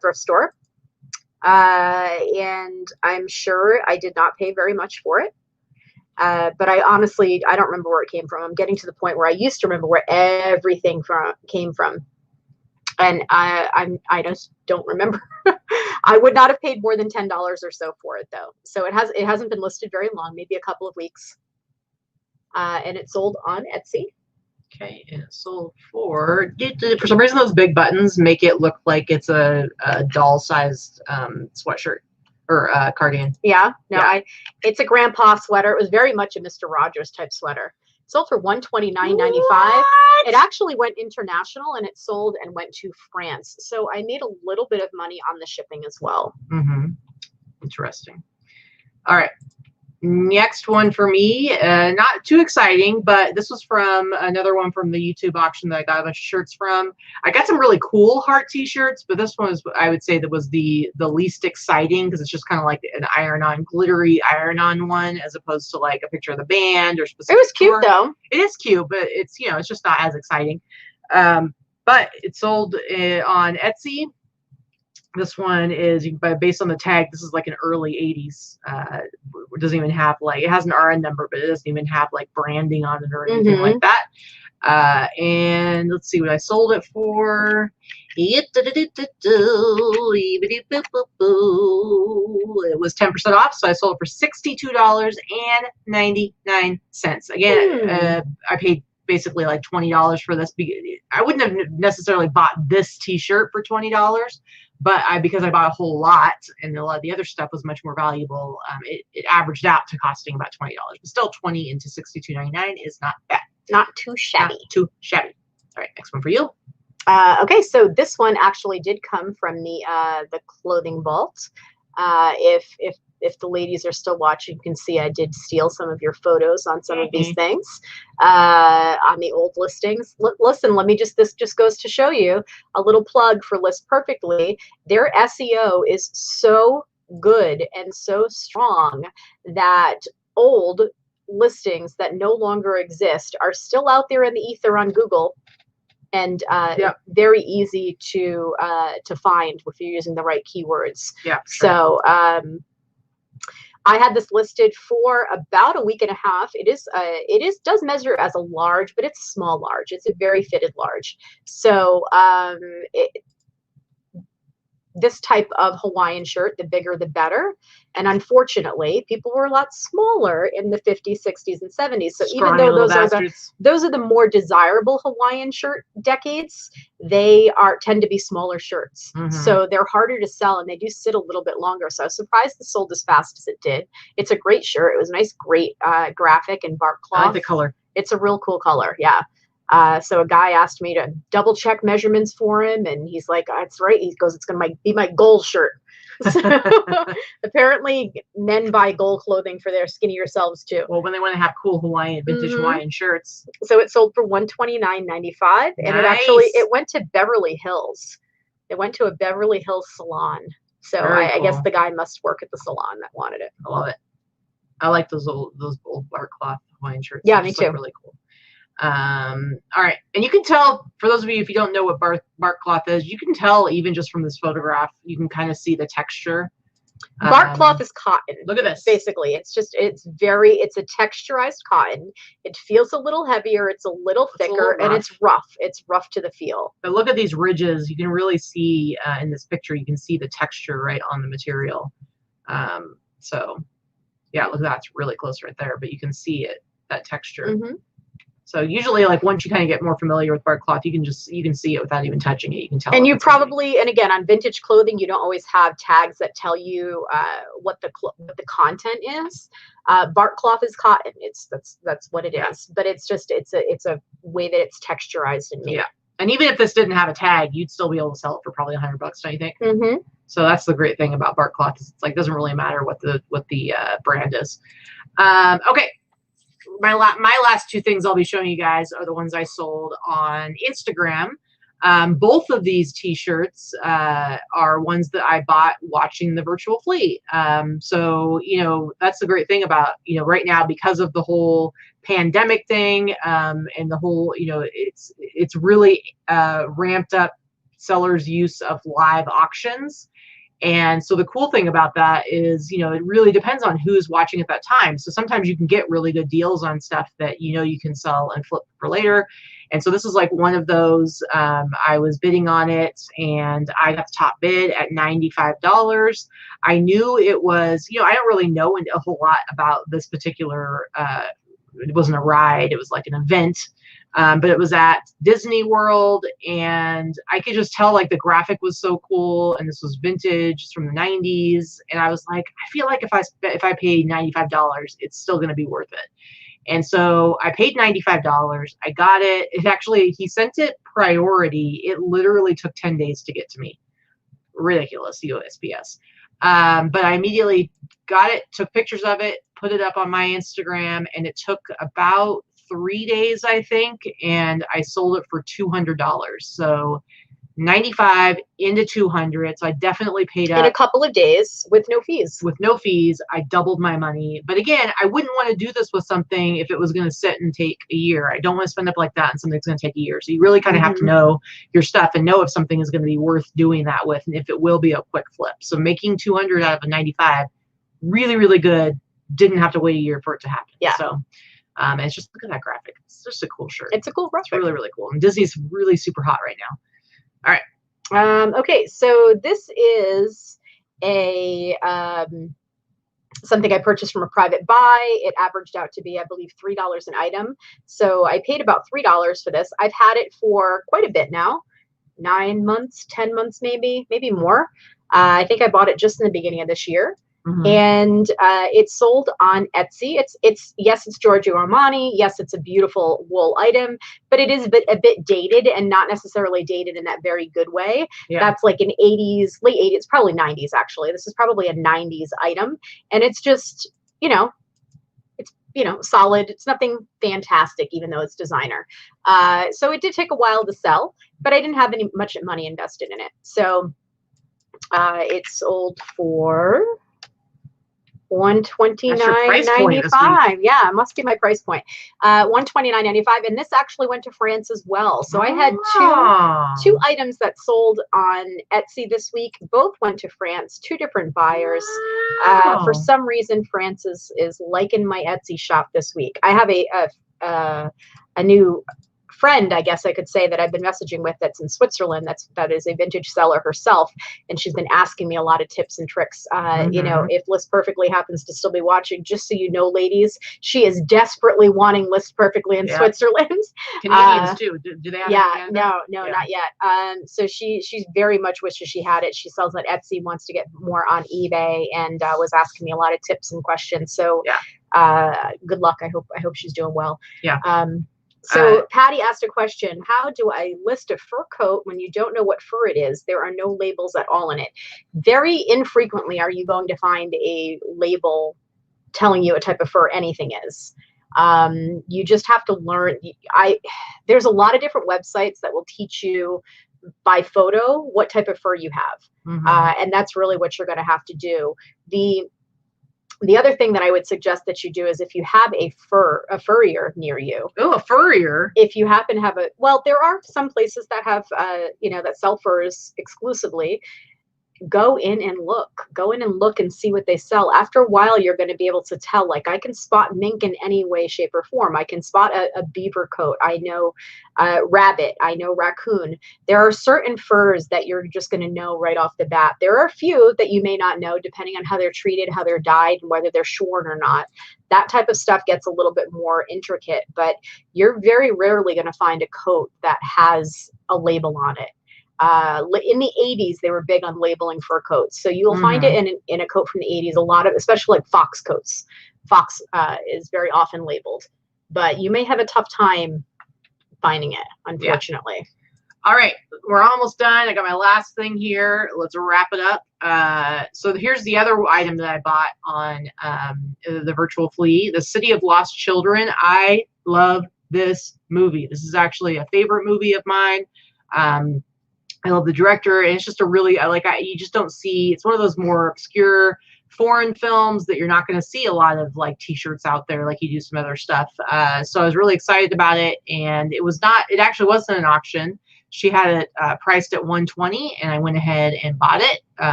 thrift store, and I'm sure I did not pay very much for it. But I don't remember where it came from. I'm getting to the point where I used to remember where everything came from, and I just don't remember. I would not have paid more than $10 or so for it, though. So it hasn't been listed very long, maybe a couple of weeks. And it sold on Etsy. Okay, and it sold for some reason those big buttons make it look like it's a doll-sized sweatshirt or cardigan. Yeah, no, yeah. It's a grandpa sweater. It was very much a Mr. Rogers type sweater. It sold for $129.95. It actually went international, and it sold and went to France. So I made a little bit of money on the shipping as well. Mm-hmm. Interesting. All right. Next one for me, not too exciting, but this was from another one from the YouTube auction that I got a bunch of shirts from. I got some really cool heart t-shirts, but this one was, I would say, that was the least exciting because it's just kind of like an iron-on, glittery iron-on one as opposed to like a picture of the band or specific. It was cute though. It is cute, but it's it's just not as exciting. But it sold on Etsy. This one is, based on the tag, this is like an early 80s. It doesn't even have like, it has an RN number, but it doesn't even have like branding on it or anything like that. And let's see what I sold it for. It was 10% off, so I sold it for $62.99. Again, I paid basically like $20 for this. I wouldn't have necessarily bought this t-shirt for $20, but because I bought a whole lot and a lot of the other stuff was much more valuable, it averaged out to costing about $20. But still, 20 into $62.99 is not bad. Not too shabby. Not too shabby. All right, next one for you. Okay, so this one actually did come from the clothing vault. If the ladies are still watching, you can see I did steal some of your photos on some of these things on the old listings. Listen, this just goes to show you a little plug for List Perfectly. Their SEO is so good and so strong that old listings that no longer exist are still out there in the ether on Google, and very easy to find if you're using the right keywords. Yeah. Sure. So I had this listed for about a week and a half. It does measure as a large, but it's a small large. It's a very fitted large. So this type of Hawaiian shirt, the bigger the better. And unfortunately, people were a lot smaller in the 50s, 60s, and 70s. So even though those are the more desirable Hawaiian shirt decades, they tend to be smaller shirts. So they're harder to sell, and they do sit a little bit longer. So I was surprised it sold as fast as it did. It's a great shirt. It was a nice, great graphic and bark cloth. I like the color. It's a real cool color. Yeah. So a guy asked me to double check measurements for him, and he's like, "That's right." He goes, "It's going to be my goal shirt." So apparently men buy goal clothing for their skinnier selves too. Well, when they want to have cool Hawaiian, vintage Hawaiian shirts. So it sold for $129.95, and it went to Beverly Hills. It went to a Beverly Hills salon. So I guess the guy must work at the salon that wanted it. I love it. I like those old bark cloth Hawaiian shirts. Yeah, me too. Really cool. All right, and you can tell, for those of you if you don't know what bark cloth is, you can tell even just from this photograph. You can kind of see the texture. Bark cloth is cotton. Look at this. Basically, it's a texturized cotton. It feels a little heavier. It's a little thicker, and it's rough. It's rough to the feel. But look at these ridges. You can really see in this picture. You can see the texture right on the material. So yeah, look, that's really close right there. But you can see it, that texture. So usually, like, once you kind of get more familiar with bark cloth, you can see it without even touching it. You can tell. And you probably, and again, on vintage clothing, you don't always have tags that tell you what the content is. Bark cloth is cotton. That's what it is. But it's a way that it's texturized and made. Yeah. And even if this didn't have a tag, you'd still be able to sell it for probably $100, don't you think? So that's the great thing about bark cloth. It's like, doesn't really matter what the brand is. Okay. My last two things I'll be showing you guys are the ones I sold on Instagram. Both of these t-shirts are ones that I bought watching the virtual fleet. So, that's the great thing about, right now, because of the whole pandemic thing, and the whole, it's really ramped up sellers' use of live auctions. And so the cool thing about that is, it really depends on who's watching at that time. So sometimes you can get really good deals on stuff that, you can sell and flip for later. And so this is like one of those. I was bidding on it, and I got the top bid at $95. I knew it was, I don't really know a whole lot about this particular, it wasn't a ride, it was like an event. But it was at Disney World, and I could just tell, like, the graphic was so cool, and this was vintage. It's from the 90s, and I was like, I feel like if I pay $95, it's still going to be worth it. And so I paid $95. I got it. He sent it priority. It literally took 10 days to get to me. Ridiculous, USPS. But I immediately got it, took pictures of it, put it up on my Instagram, and it took about 3 days, I think, and I sold it for $200. So 95 into 200. So I definitely paid up in a couple of days with no fees. With no fees. I doubled my money. But again, I wouldn't want to do this with something if it was going to sit and take a year. I don't want to spend up like that on something that's going to take a year. So you really kind of have to know your stuff and know if something is going to be worth doing that with and if it will be a quick flip. So making 200 out of a 95, really, really good. Didn't have to wait a year for it to happen. Yeah. So and it's just, look at that graphic. It's just a cool shirt. It's a cool graphic. It's really, really cool. And Disney's really super hot right now. All right. Okay, so this is a something I purchased from a private buy. It averaged out to be, I believe, $3 an item. So I paid about $3 for this. I've had it for quite a bit now, 9 months, 10 months, maybe more. I think I bought it just in the beginning of this year. And it's sold on Etsy. It's yes, it's Giorgio Armani. Yes, it's a beautiful wool item, but it is a bit dated and not necessarily dated in that very good way. Yeah. That's like an 80s, late 80s, it's probably 90s actually. This is probably a 90s item. And it's just, it's, solid. It's nothing fantastic, even though it's designer. So it did take a while to sell, but I didn't have much money invested in it. So it sold for $129.95. Yeah, it must be my price point. $129.95, and this actually went to France as well. So I had two items that sold on Etsy this week. Both went to France. Two different buyers. For some reason, France is liking my Etsy shop this week. I have a new friend, I guess I could say, that I've been messaging with that's in Switzerland. That is a vintage seller herself, and she's been asking me a lot of tips and tricks. If List Perfectly happens to still be watching, just so you know, ladies, she is desperately wanting List Perfectly in Switzerland. Canadians too. Do they have it? No, not yet. So she's very much wishes she had it. She sells on Etsy, wants to get more on eBay, and was asking me a lot of tips and questions. So good luck. I hope she's doing well. Yeah. So Patty asked a question: how do I list a fur coat when you don't know what fur it is? There are no labels at all in it. Very infrequently are you going to find a label telling you what type of fur anything is. You just have to learn. There's a lot of different websites that will teach you by photo what type of fur you have. And that's really what you're going to have to do. The other thing that I would suggest that you do is if you have a furrier near you. Oh, a furrier. If you happen to have there are some places that have, that sell furs exclusively. Go in and look and see what they sell. After a while, you're going to be able to tell, like, I can spot mink in any way, shape, or form. I can spot a beaver coat. I know rabbit. I know raccoon. There are certain furs that you're just going to know right off the bat. There are a few that you may not know, depending on how they're treated, how they're dyed, and whether they're shorn or not. That type of stuff gets a little bit more intricate, but you're very rarely going to find a coat that has a label on it. In the 80s, they were big on labeling fur coats. So you'll find it in a coat from the 80s, a lot of, especially like fox coats. Fox is very often labeled, but you may have a tough time finding it, unfortunately. Yeah. All right, we're almost done. I got my last thing here. Let's wrap it up. So here's the other item that I bought on the Virtual Flea, The City of Lost Children. I love this movie. This is actually a favorite movie of mine. I love the director, and it's just a really, you just don't see, it's one of those more obscure foreign films that you're not going to see a lot of like t-shirts out there like you do some other stuff. So I was really excited about it, and it actually wasn't an auction. She had it priced at $120, and I went ahead and bought it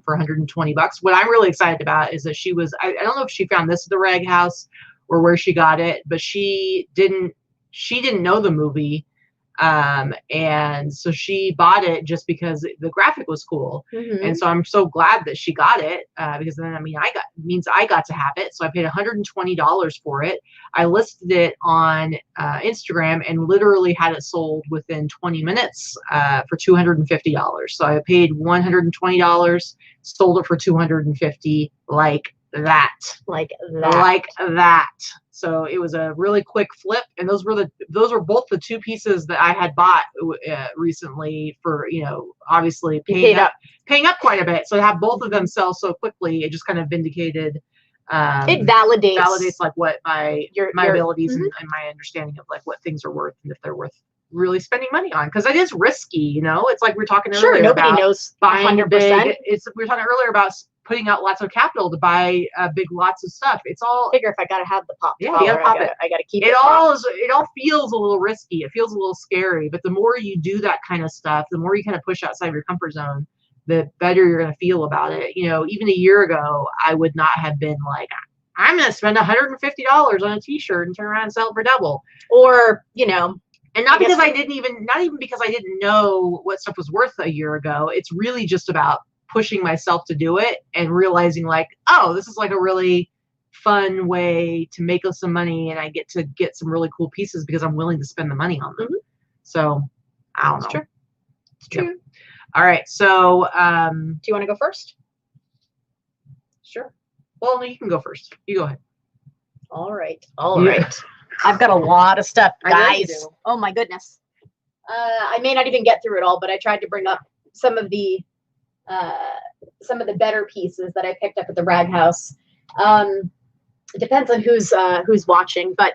for $120. What I'm really excited about is that I don't know if she found this at the rag house or where she got it, but she didn't know the movie. And so she bought it just because the graphic was cool. And so I'm so glad that she got it, because then, I got to have it. So I paid $120 for it. I listed it on Instagram and literally had it sold within 20 minutes for $250. So I paid $120, sold it for $250, like that. So it was a really quick flip, and those were both the two pieces that I had bought recently for, obviously paying up quite a bit. So to have both of them sell so quickly, it just kind of vindicated. It validates like what my abilities and my understanding of like what things are worth and if they're worth really spending money on, because it is risky, you know. It's like we were talking earlier. Sure, nobody knows buying 100%. we were talking earlier about putting out lots of capital to buy big lots of stuff. It's all figure if I gotta have the pop. Yeah, you gotta pop it. I gotta keep it. It all feels a little risky. It feels a little scary. But the more you do that kind of stuff, the more you kind of push outside of your comfort zone, the better you're gonna feel about it. You know, even a year ago, I would not have been like, I'm gonna spend $150 on a t-shirt and turn around and sell it for double. Or, you know, and not even because I didn't know what stuff was worth a year ago. It's really just about pushing myself to do it and realizing like, oh, this is like a really fun way to make us some money, and I get to get some really cool pieces because I'm willing to spend the money on them. So I don't know. It's true. Yep. All right. So do you want to go first? Sure. Well, no, you can go first. You go ahead. All right. I've got a lot of stuff, guys. Oh my goodness. I may not even get through it all, but I tried to bring up some of the better pieces that I picked up at the rag house. It depends on who's watching, but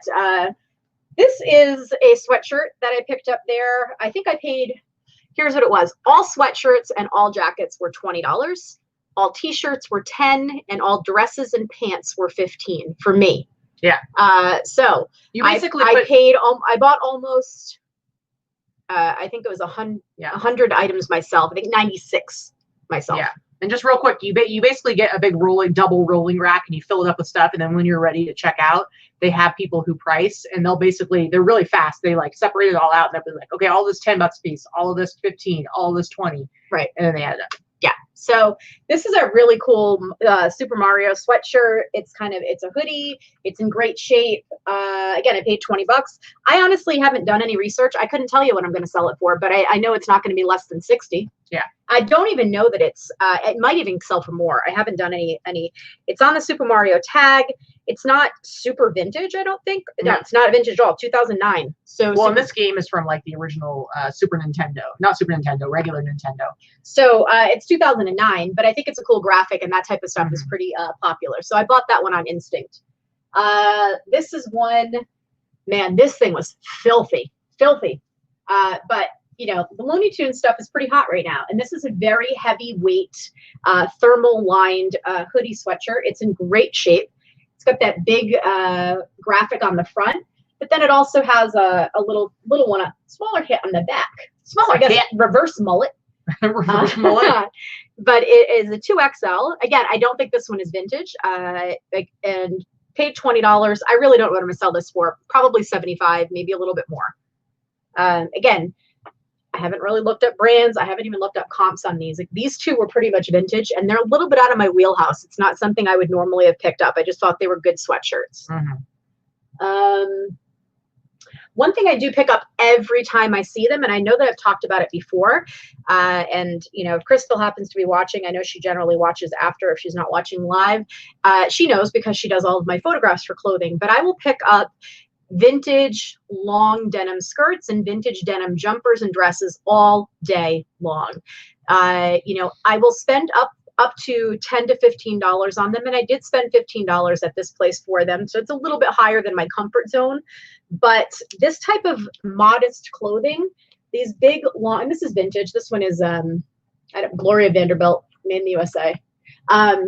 this is a sweatshirt that I picked up there. I think I paid, here's what it was. All sweatshirts and all jackets were $20. All t-shirts were $10, and all dresses and pants were $15 for me. Yeah. So you basically I bought almost I think it was 100 items myself. I think 96 myself. Yeah. And just real quick, you basically get a big double rolling rack, and you fill it up with stuff, and then when you're ready to check out, they have people who price, and they're really fast. They like separate it all out, and they'll be like, okay, all this $10 a piece, all of this 15, all of this 20. Right. And then they add it up. Yeah. So this is a really cool Super Mario sweatshirt. It's a hoodie. It's in great shape. Again, I paid $20. I honestly haven't done any research. I couldn't tell you what I'm going to sell it for, but I know it's not going to be less than 60. Yeah. I don't even know that it might even sell for more. I haven't done any, it's on the Super Mario tag. It's not super vintage, I don't think. No, it's not vintage at all. 2009. So this game is from like the original Super Nintendo, not Super Nintendo, regular Nintendo. So it's 2009, but I think it's a cool graphic, and that type of stuff is pretty popular. So I bought that one on instinct. This is one, man, this thing was filthy. But you know, the Looney Tunes stuff is pretty hot right now. And this is a very heavyweight, thermal lined hoodie sweatshirt. It's in great shape. It's got that big graphic on the front, but then it also has a little one, a smaller hit on the back. Smaller, I guess, reverse mullet. Reverse mullet. But it is a 2XL. Again, I don't think this one is vintage. And paid $20. I really don't know what I'm going to sell this for. Probably $75, maybe a little bit more. Again, I haven't really looked up brands. I haven't even looked up comps on these. Like, these two were pretty much vintage, and they're a little bit out of my wheelhouse. It's not something I would normally have picked up. I just thought they were good sweatshirts. One thing I do pick up every time I see them, and I know that I've talked about it before, and you know, if Crystal happens to be watching, I know she generally watches after if she's not watching live. She knows because she does all of my photographs for clothing, but I will pick up vintage long denim skirts and vintage denim jumpers and dresses all day long. You know, I will spend up to $10 to $15 on them, and I did spend $15 at this place for them, so it's a little bit higher than my comfort zone. But this type of modest clothing, these big long, and this is vintage. This one is Gloria Vanderbilt, made in the USA. So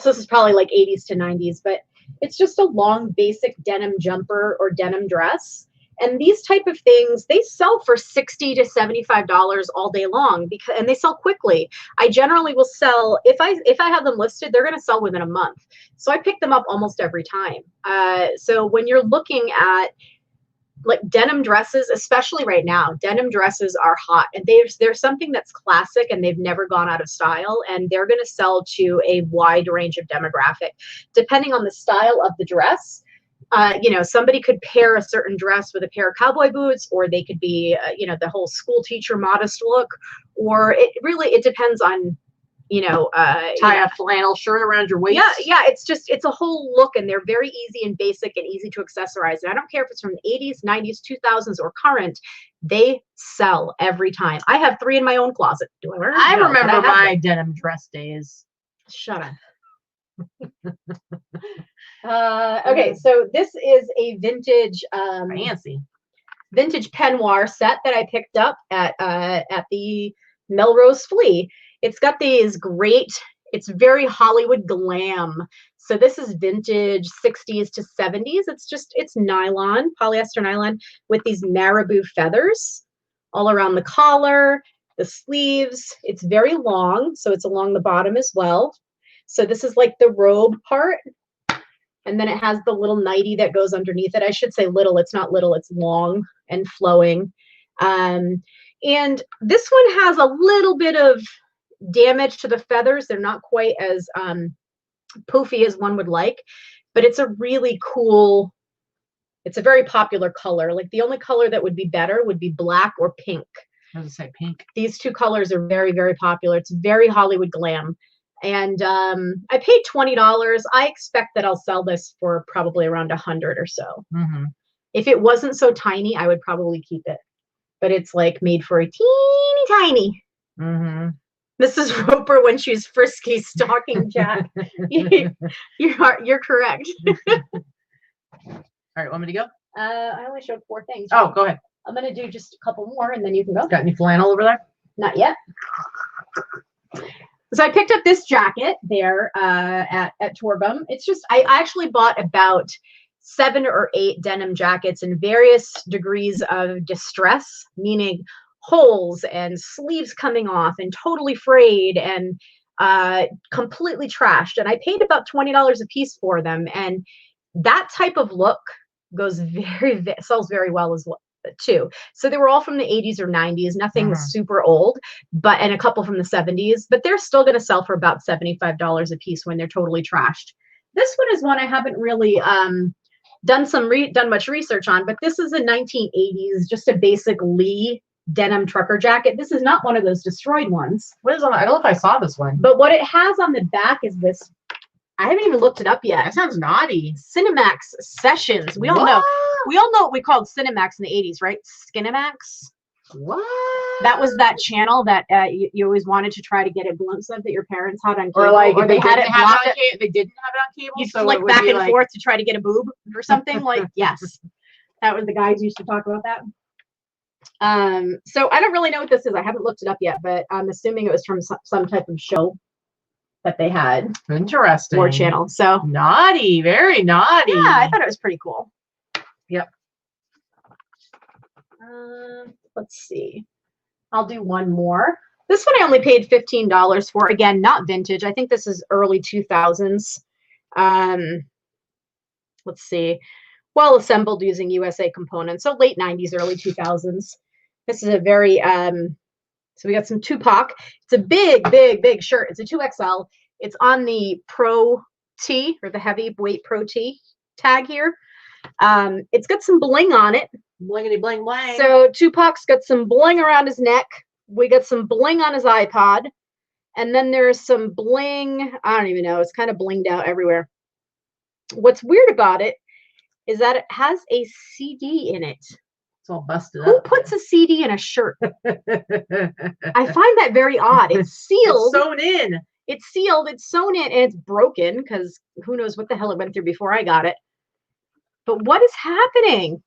this is probably like 80s to 90s, but it's just a long basic denim jumper or denim dress. And these type of things, they sell for $60 to $75 all day long, and they sell quickly. I generally will sell, if I have them listed, they're going to sell within a month. So I pick them up almost every time. So when you're looking at like denim dresses, especially right now, denim dresses are hot, and there's something that's classic and they've never gone out of style, and they're going to sell to a wide range of demographic, depending on the style of the dress. You know, somebody could pair a certain dress with a pair of cowboy boots, or they could be, you know, the whole school teacher modest look, or it depends on, you know, tie a flannel shirt around your waist. Yeah. It's a whole look, and they're very easy and basic and easy to accessorize. And I don't care if it's from the 80s, 90s, 2000s, or current, they sell every time. I have 3 in my own closet. Do I wear them? I remember my denim dress days. Shut up. Okay, so this is a vintage fancy. vintage peignoir set that I picked up at the Melrose Flea. It's got these great, it's very Hollywood glam. So this is vintage 60s to 70s. It's nylon, polyester nylon with these marabou feathers all around the collar, the sleeves. It's very long, so it's along the bottom as well. So this is like the robe part. And then it has the little nightie that goes underneath it. I should say little, it's not little, it's long and flowing. And this one has a little bit of damage to the feathers. They're not quite as poofy as one would like, but it's a really cool, it's a very popular color. Like the only color that would be better would be black or pink. I was gonna say pink. These two colors are very, very popular. It's very Hollywood glam. And I paid $20. I expect that I'll sell this for probably around $100 or so. Mm-hmm. If it wasn't so tiny, I would probably keep it. But it's like made for a teeny tiny. Mm-hmm. Mrs. Roper when she's frisky stocking Jack. You're correct. All right, want me to go? I only showed 4 things. Oh, go ahead. I'm gonna do just a couple more and then you can go. Got any flannel over there? Not yet. So I picked up this jacket there at Torbum. It's just, I actually bought about 7 or 8 denim jackets in various degrees of distress, meaning holes and sleeves coming off and totally frayed and completely trashed. And I paid about $20 a piece for them. And that type of look goes sells very well as well too. So they were all from the 80s or 90s, nothing super old, and a couple from the 70s, but they're still going to sell for about $75 a piece when they're totally trashed. This one is one I haven't really done much research on, but this is a 1980s, just a basic Lee denim trucker jacket. This is not one of those destroyed ones. What is on? I don't know if I saw this one. But what it has on the back is this. I haven't even looked it up yet. That sounds naughty. Cinemax Sessions. We all know what we called Cinemax in the 80s, right? Skinemax. What? That was that channel that you always wanted to try to get a glimpse of that your parents had on cable. Or like they had it blocked. They didn't have it on cable. You'd flick back and forth to try to get a boob or something. Like, yes. That was the guys used to talk about that. So I don't really know what this is. I haven't looked it up yet, but I'm assuming it was from some type of show that they had. Interesting. War channel. So naughty, very naughty. Yeah, I thought it was pretty cool. Yep. Let's see. I'll do one more. This one I only paid $15 for. Again, not vintage. I think this is early 2000s. Let's see. Well assembled using USA components. So late 90s, early 2000s. This is a very so we got some Tupac. It's a big shirt. It's a 2XL. It's on the Pro T or the heavyweight Pro T tag here. It's got some bling on it. Blingity bling bling. So Tupac's got some bling around his neck. We got some bling on his iPod. And then there's some bling. I don't even know. It's kind of blinged out everywhere. What's weird about it is that it has a CD in it. It's all busted Who up. puts a CD in a shirt? I find that very odd. It's sealed. It's sewn in. It's sealed. It's sewn in, and it's broken because who knows what the hell it went through before I got it. But what is happening?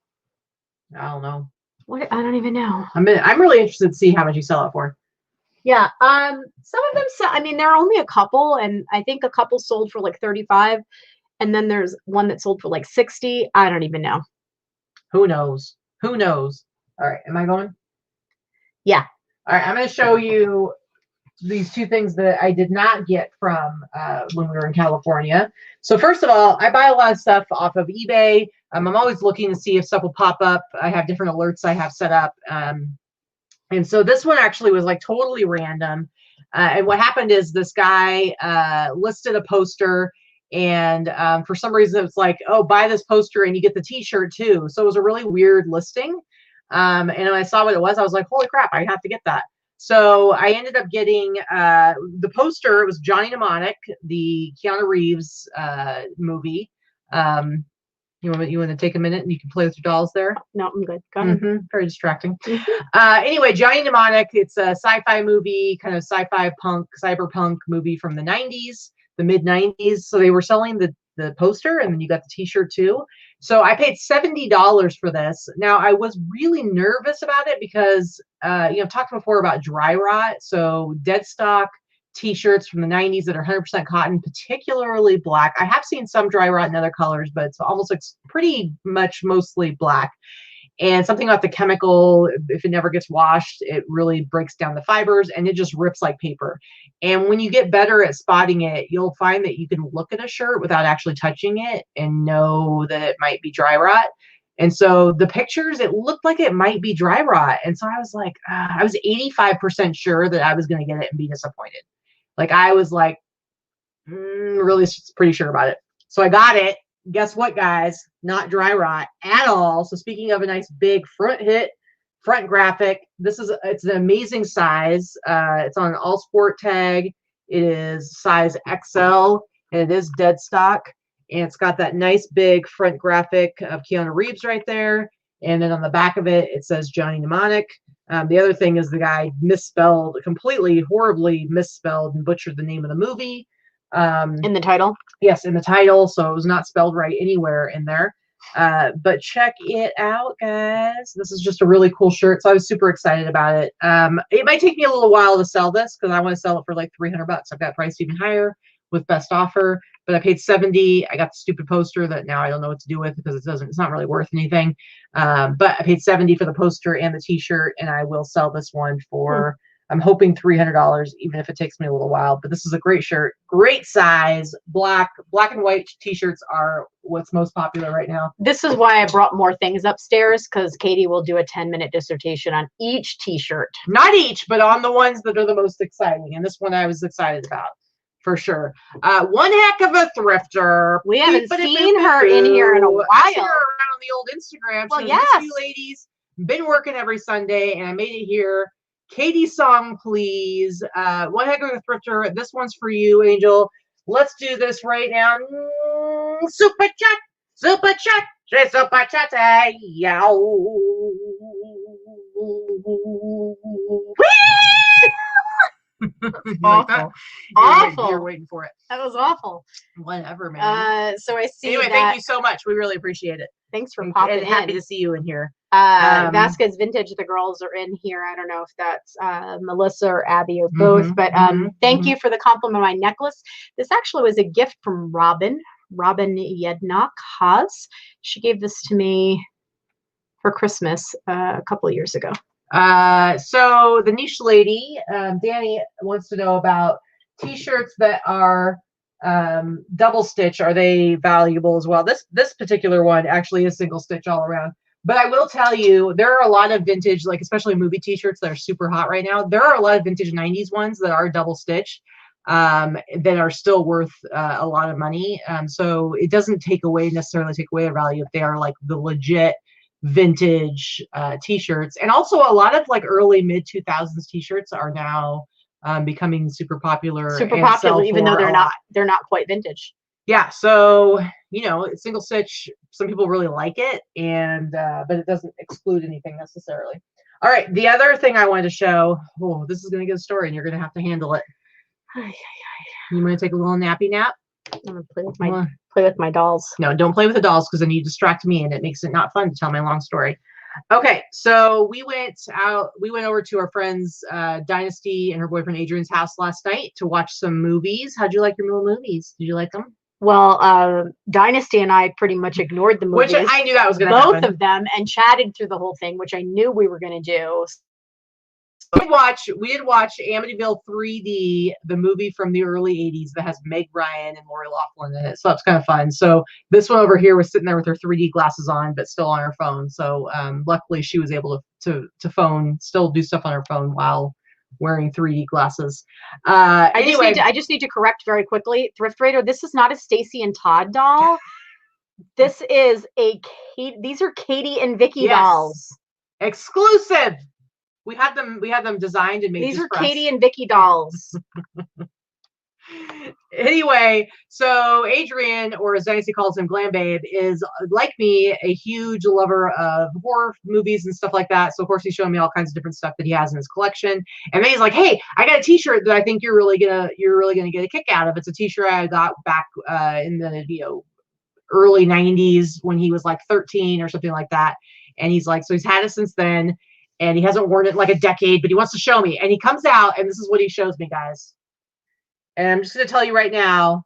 I don't know. What? I don't even know. I'm really interested to see how much you sell it for. Yeah. Some of them sell. I mean, there are only a couple, and I think a couple sold for like 35, and then there's one that sold for like 60. I don't even know. Who knows? Who knows? All right. Am I going? Yeah. All right. I'm going to show you these 2 things that I did not get from when we were in California. So first of all, I buy a lot of stuff off of eBay. I'm always looking to see if stuff will pop up. I have different alerts I have set up. And so this one actually was like totally random. And what happened is this guy listed a poster, and for some reason it's like, oh, buy this poster and you get the t-shirt too. So it was a really weird listing. And when I saw what it was, I was like, holy crap, I have to get that. So I ended up getting the poster. It was Johnny Mnemonic, the Keanu Reeves movie. You want to take a minute and you can play with your dolls there? No, I'm good. Go ahead. Very distracting. Anyway, Johnny Mnemonic, it's a sci-fi movie, kind of sci-fi punk, cyberpunk movie from the 90s, the mid 90s. So they were selling the poster, and then you got the t-shirt too. So I paid $70 for this. Now I was really nervous about it because, I've talked before about dry rot. So dead stock t-shirts from the 90s that are 100% cotton, particularly black. I have seen some dry rot in other colors, but it's almost like pretty much mostly black. And something about the chemical, if it never gets washed, it really breaks down the fibers and it just rips like paper. And when you get better at spotting it, you'll find that you can look at a shirt without actually touching it and know that it might be dry rot. And so the pictures, it looked like it might be dry rot. And so I was like, I was 85% sure that I was going to get it and be disappointed. Like I was like, really pretty sure about it. So I got it. Guess what, guys? Not dry rot at all. So speaking of a nice big front graphic, it's an amazing size. It's on an all sport tag. It is size XL and it is dead stock. And it's got that nice big front graphic of Keanu Reeves right there. And then on the back of it, it says Johnny Mnemonic. The other thing is the guy completely horribly misspelled and butchered the name of the movie. In the title? Yes, in the title. So it was not spelled right anywhere in there. But check it out, guys. This is just a really cool shirt. So I was super excited about it. It might take me a little while to sell this because I want to sell it for like $300. I've got priced even higher with best offer, but I paid $70. I got the stupid poster that now I don't know what to do with because it's not really worth anything. But I paid $70 for the poster and the t-shirt, and I will sell this one for I'm hoping $300, even if it takes me a little while. But this is a great shirt, great size. Black and white t-shirts are what's most popular right now. This is why I brought more things upstairs, because Katie will do a 10-minute dissertation on each t-shirt. Not each, but on the ones that are the most exciting. And this one I was excited about. For sure. One heck of a thrifter. We haven't seen her in here in a while. I see her around on the old Instagram. Well, so yes. You ladies, been working every Sunday, and I made it here. Katie's song, please. One heck of a thrifter. This one's for you, Angel. Let's do this right now. Super chat. Super chat. Super chat. Yow. Awful. Awful. You're waiting for it. That was awful. Whatever, man. So I see. Anyway, thank you so much. We really appreciate it. Thanks for popping in. Happy to see you in here. Vasquez Vintage, the girls are in here. I don't know if that's Melissa or Abby or both, but thank you for the compliment on my necklace. This actually was a gift from Robin Yednock Haas. She gave this to me for Christmas a couple of years ago. So the niche lady, Danny, wants to know about t-shirts that are double stitch. Are they valuable as well? This particular one actually is single stitch all around. But I will tell you, there are a lot of vintage, like especially movie t-shirts that are super hot right now. There are a lot of vintage 90s ones that are double stitch that are still worth a lot of money. So it doesn't necessarily take away their value if they are like the legit vintage t-shirts. And also a lot of like early mid 2000s t-shirts are now becoming super popular, even though they're not quite vintage. Yeah, so single stitch, some people really like it, and but it doesn't exclude anything necessarily. All right, the other thing I wanted to show, this is going to get a story and you're going to have to handle it. You want to take a little nappy nap? I'm going to play with my dolls. No, don't play with the dolls, because then you distract me and it makes it not fun to tell my long story. Okay, so we went over to our friend's Dynasty and her boyfriend Adrian's house last night to watch some movies. How'd you like your little movies? Did you like them? Well, Dynasty and I pretty much ignored the movies. Which I knew that was going to happen. Both of them, and chatted through the whole thing, which I knew we were going to do. We did watch Amityville 3D, the movie from the early 80s that has Meg Ryan and Lori Loughlin in it. So that's kind of fun. So this one over here was sitting there with her 3D glasses on, but still on her phone. So luckily she was able to still do stuff on her phone while wearing 3D glasses. Anyway, I just need to correct very quickly. Thrift Raider, this is not a Stacy and Todd doll. This is these are Katy and Vikki dolls. Exclusive. We had them designed and made. These are Katy and Vikki dolls. Anyway, so Adrian, or as Dynasty calls him, Glam Babe, is like me, a huge lover of horror movies and stuff like that. So of course he's showing me all kinds of different stuff that he has in his collection. And then he's like, "Hey, I got a T-shirt that I think you're really gonna get a kick out of. It's a T-shirt I got back in the early 90s when he was like 13 or something like that. And he's like, so he's had it since then, and he hasn't worn it in like a decade, but he wants to show me. And he comes out, and this is what he shows me, guys. And I'm just going to tell you right now,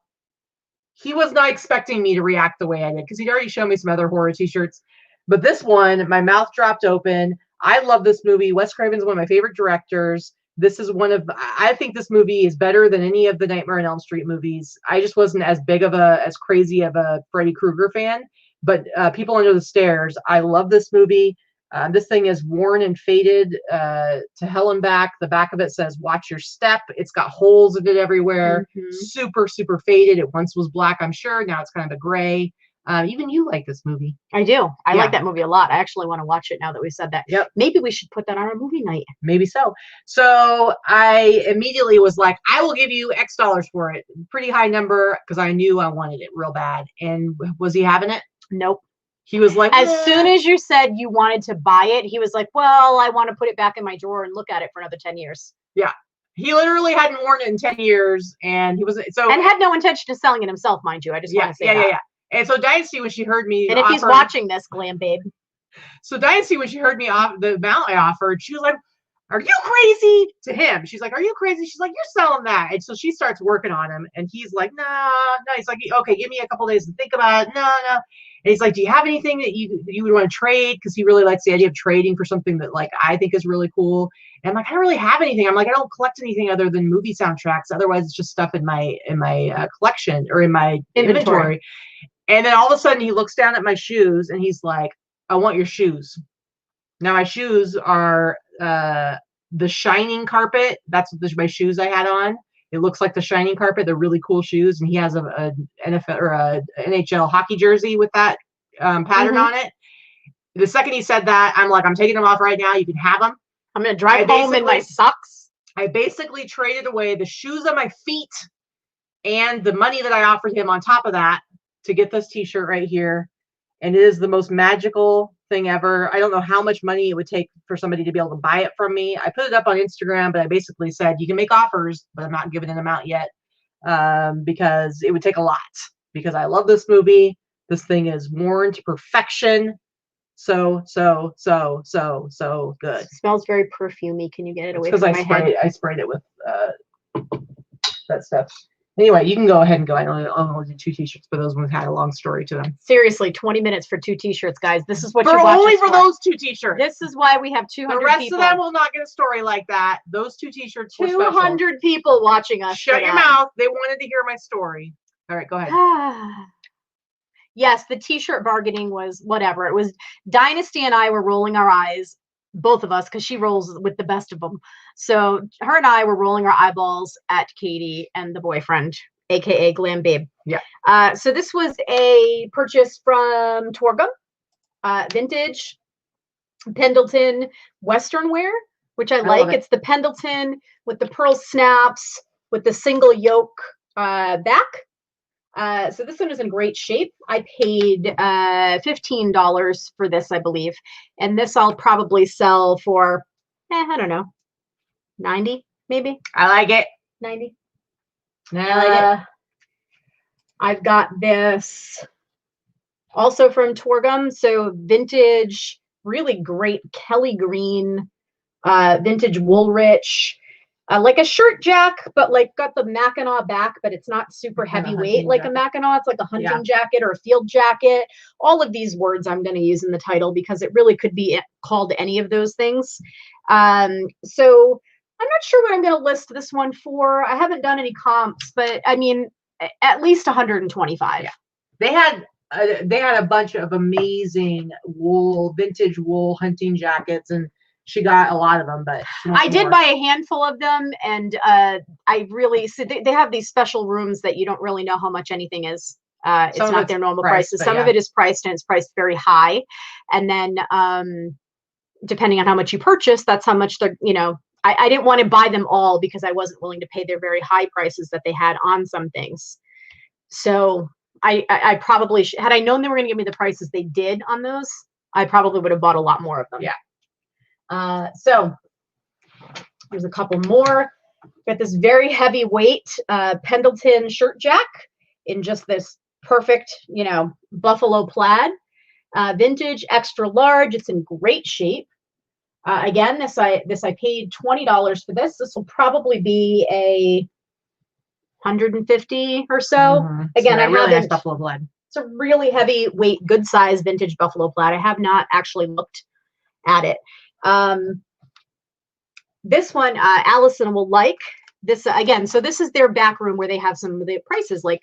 he was not expecting me to react the way I did, because he'd already shown me some other horror t-shirts. But this one, my mouth dropped open. I love this movie. Wes Craven's one of my favorite directors. This is I think this movie is better than any of the Nightmare on Elm Street movies. I just wasn't as crazy of a Freddy Krueger fan. But People Under the Stairs, I love this movie. This thing is worn and faded to hell and back. The back of it says, watch your step. It's got holes in it everywhere. Super, super faded. It once was black, I'm sure. Now it's kind of a gray. Even you like this movie. I do. I like that movie a lot. I actually want to watch it now that we said that. Yep. Maybe we should put that on our movie night. Maybe so. So I immediately was like, I will give you X dollars for it. Pretty high number, because I knew I wanted it real bad. And was he having it? Nope. He was like, as soon as you said you wanted to buy it, he was like, well, I want to put it back in my drawer and look at it for another 10 years. Yeah. He literally hadn't worn it in 10 years, and he was and had no intention of selling it himself, mind you. I just want to say that. Yeah. And so Dynasty, when she heard me, and if he's watching this, Glam Babe. So Dynasty, when she heard me off the amount I offered, she was like, are you crazy? To him, she's like, are you crazy? She's like, you're selling that. And so she starts working on him, and he's like, no. He's like, okay, give me a couple days to think about it. No. And he's like, do you have anything that you would want to trade? Because he really likes the idea of trading for something that like I think is really cool. And I'm like, I don't really have anything. I'm like, I don't collect anything other than movie soundtracks. Otherwise, it's just stuff in my collection or in my inventory. And then all of a sudden, he looks down at my shoes, and he's like, I want your shoes. Now, my shoes are the Shining carpet. That's my shoes I had on. It looks like the Shining carpet. They're really cool shoes, and he has a NFL or a NHL hockey jersey with that pattern on it. The second he said that, I'm like, I'm taking them off right now. You can have them. I'm gonna drive home in my socks. I basically traded away the shoes on my feet and the money that I offered him on top of that to get this t-shirt right here. And it is the most magical thing ever. I don't know how much money it would take for somebody to be able to buy it from me. I put it up on Instagram, but I basically said, you can make offers, but I'm not giving an amount yet because it would take a lot, because I love this movie. This thing is worn to perfection. So good. It smells very perfumey. Can you get it away from my head? I sprayed it with that stuff. Anyway, you can go ahead and go. I only did 2 t-shirts, but those ones had a long story to them. Seriously, 20 minutes for 2 t-shirts, guys. This is what you watch only for those 2 t-shirts. This is why we have 200 people. The rest of them will not get a story like that. Those 2 t-shirts were 200 people watching us. Shut your mouth. They wanted to hear my story. All right, go ahead. Yes, the t-shirt bargaining was whatever. It was Dynasty and I were rolling our eyes, both of us, because she rolls with the best of them. So her and I were rolling our eyeballs at Katy and the boyfriend, aka Glam Babe. Yeah. So this was a purchase from Torgum, vintage Pendleton Western wear, which I like. It's the Pendleton with the pearl snaps with the single yoke back. So this one is in great shape. I paid $15 for this, I believe. And this I'll probably sell for, I don't know, 90 maybe. I like it. 90. I like it. I've got this also from Torgum. So vintage, really great Kelly green, vintage Woolrich. Like a shirt jack, but like got the Mackinac back, but it's not super heavyweight like a Mackinac. It's like a hunting jacket or a field jacket. All of these words I'm going to use in the title because it really could be called any of those things. So I'm not sure what I'm going to list this one for. I haven't done any comps, but I mean, at least 125. Yeah. They had a bunch of amazing vintage wool hunting jackets, and she got a lot of them, but I did buy a handful of them, and I really they have these special rooms that you don't really know how much anything is. It's not their normal prices. Some of it is priced, and it's priced very high, and then depending on how much you purchase, that's how much they're. I didn't want to buy them all because I wasn't willing to pay their very high prices that they had on some things. So I probably had I known they were going to give me the prices they did on those, I probably would have bought a lot more of them. Yeah. So there's a couple more. Got this very heavyweight Pendleton shirt jack in just this perfect, you know, buffalo plaid, vintage, extra large. It's in great shape. Again, this I paid $20 for this. This will probably be a 150 or so. Again, I really nice buffalo plaid. It's a really heavyweight, good size vintage buffalo plaid. I have not actually looked at it. This one, Allison will like this again. So this is their back room where they have some of the prices. Like,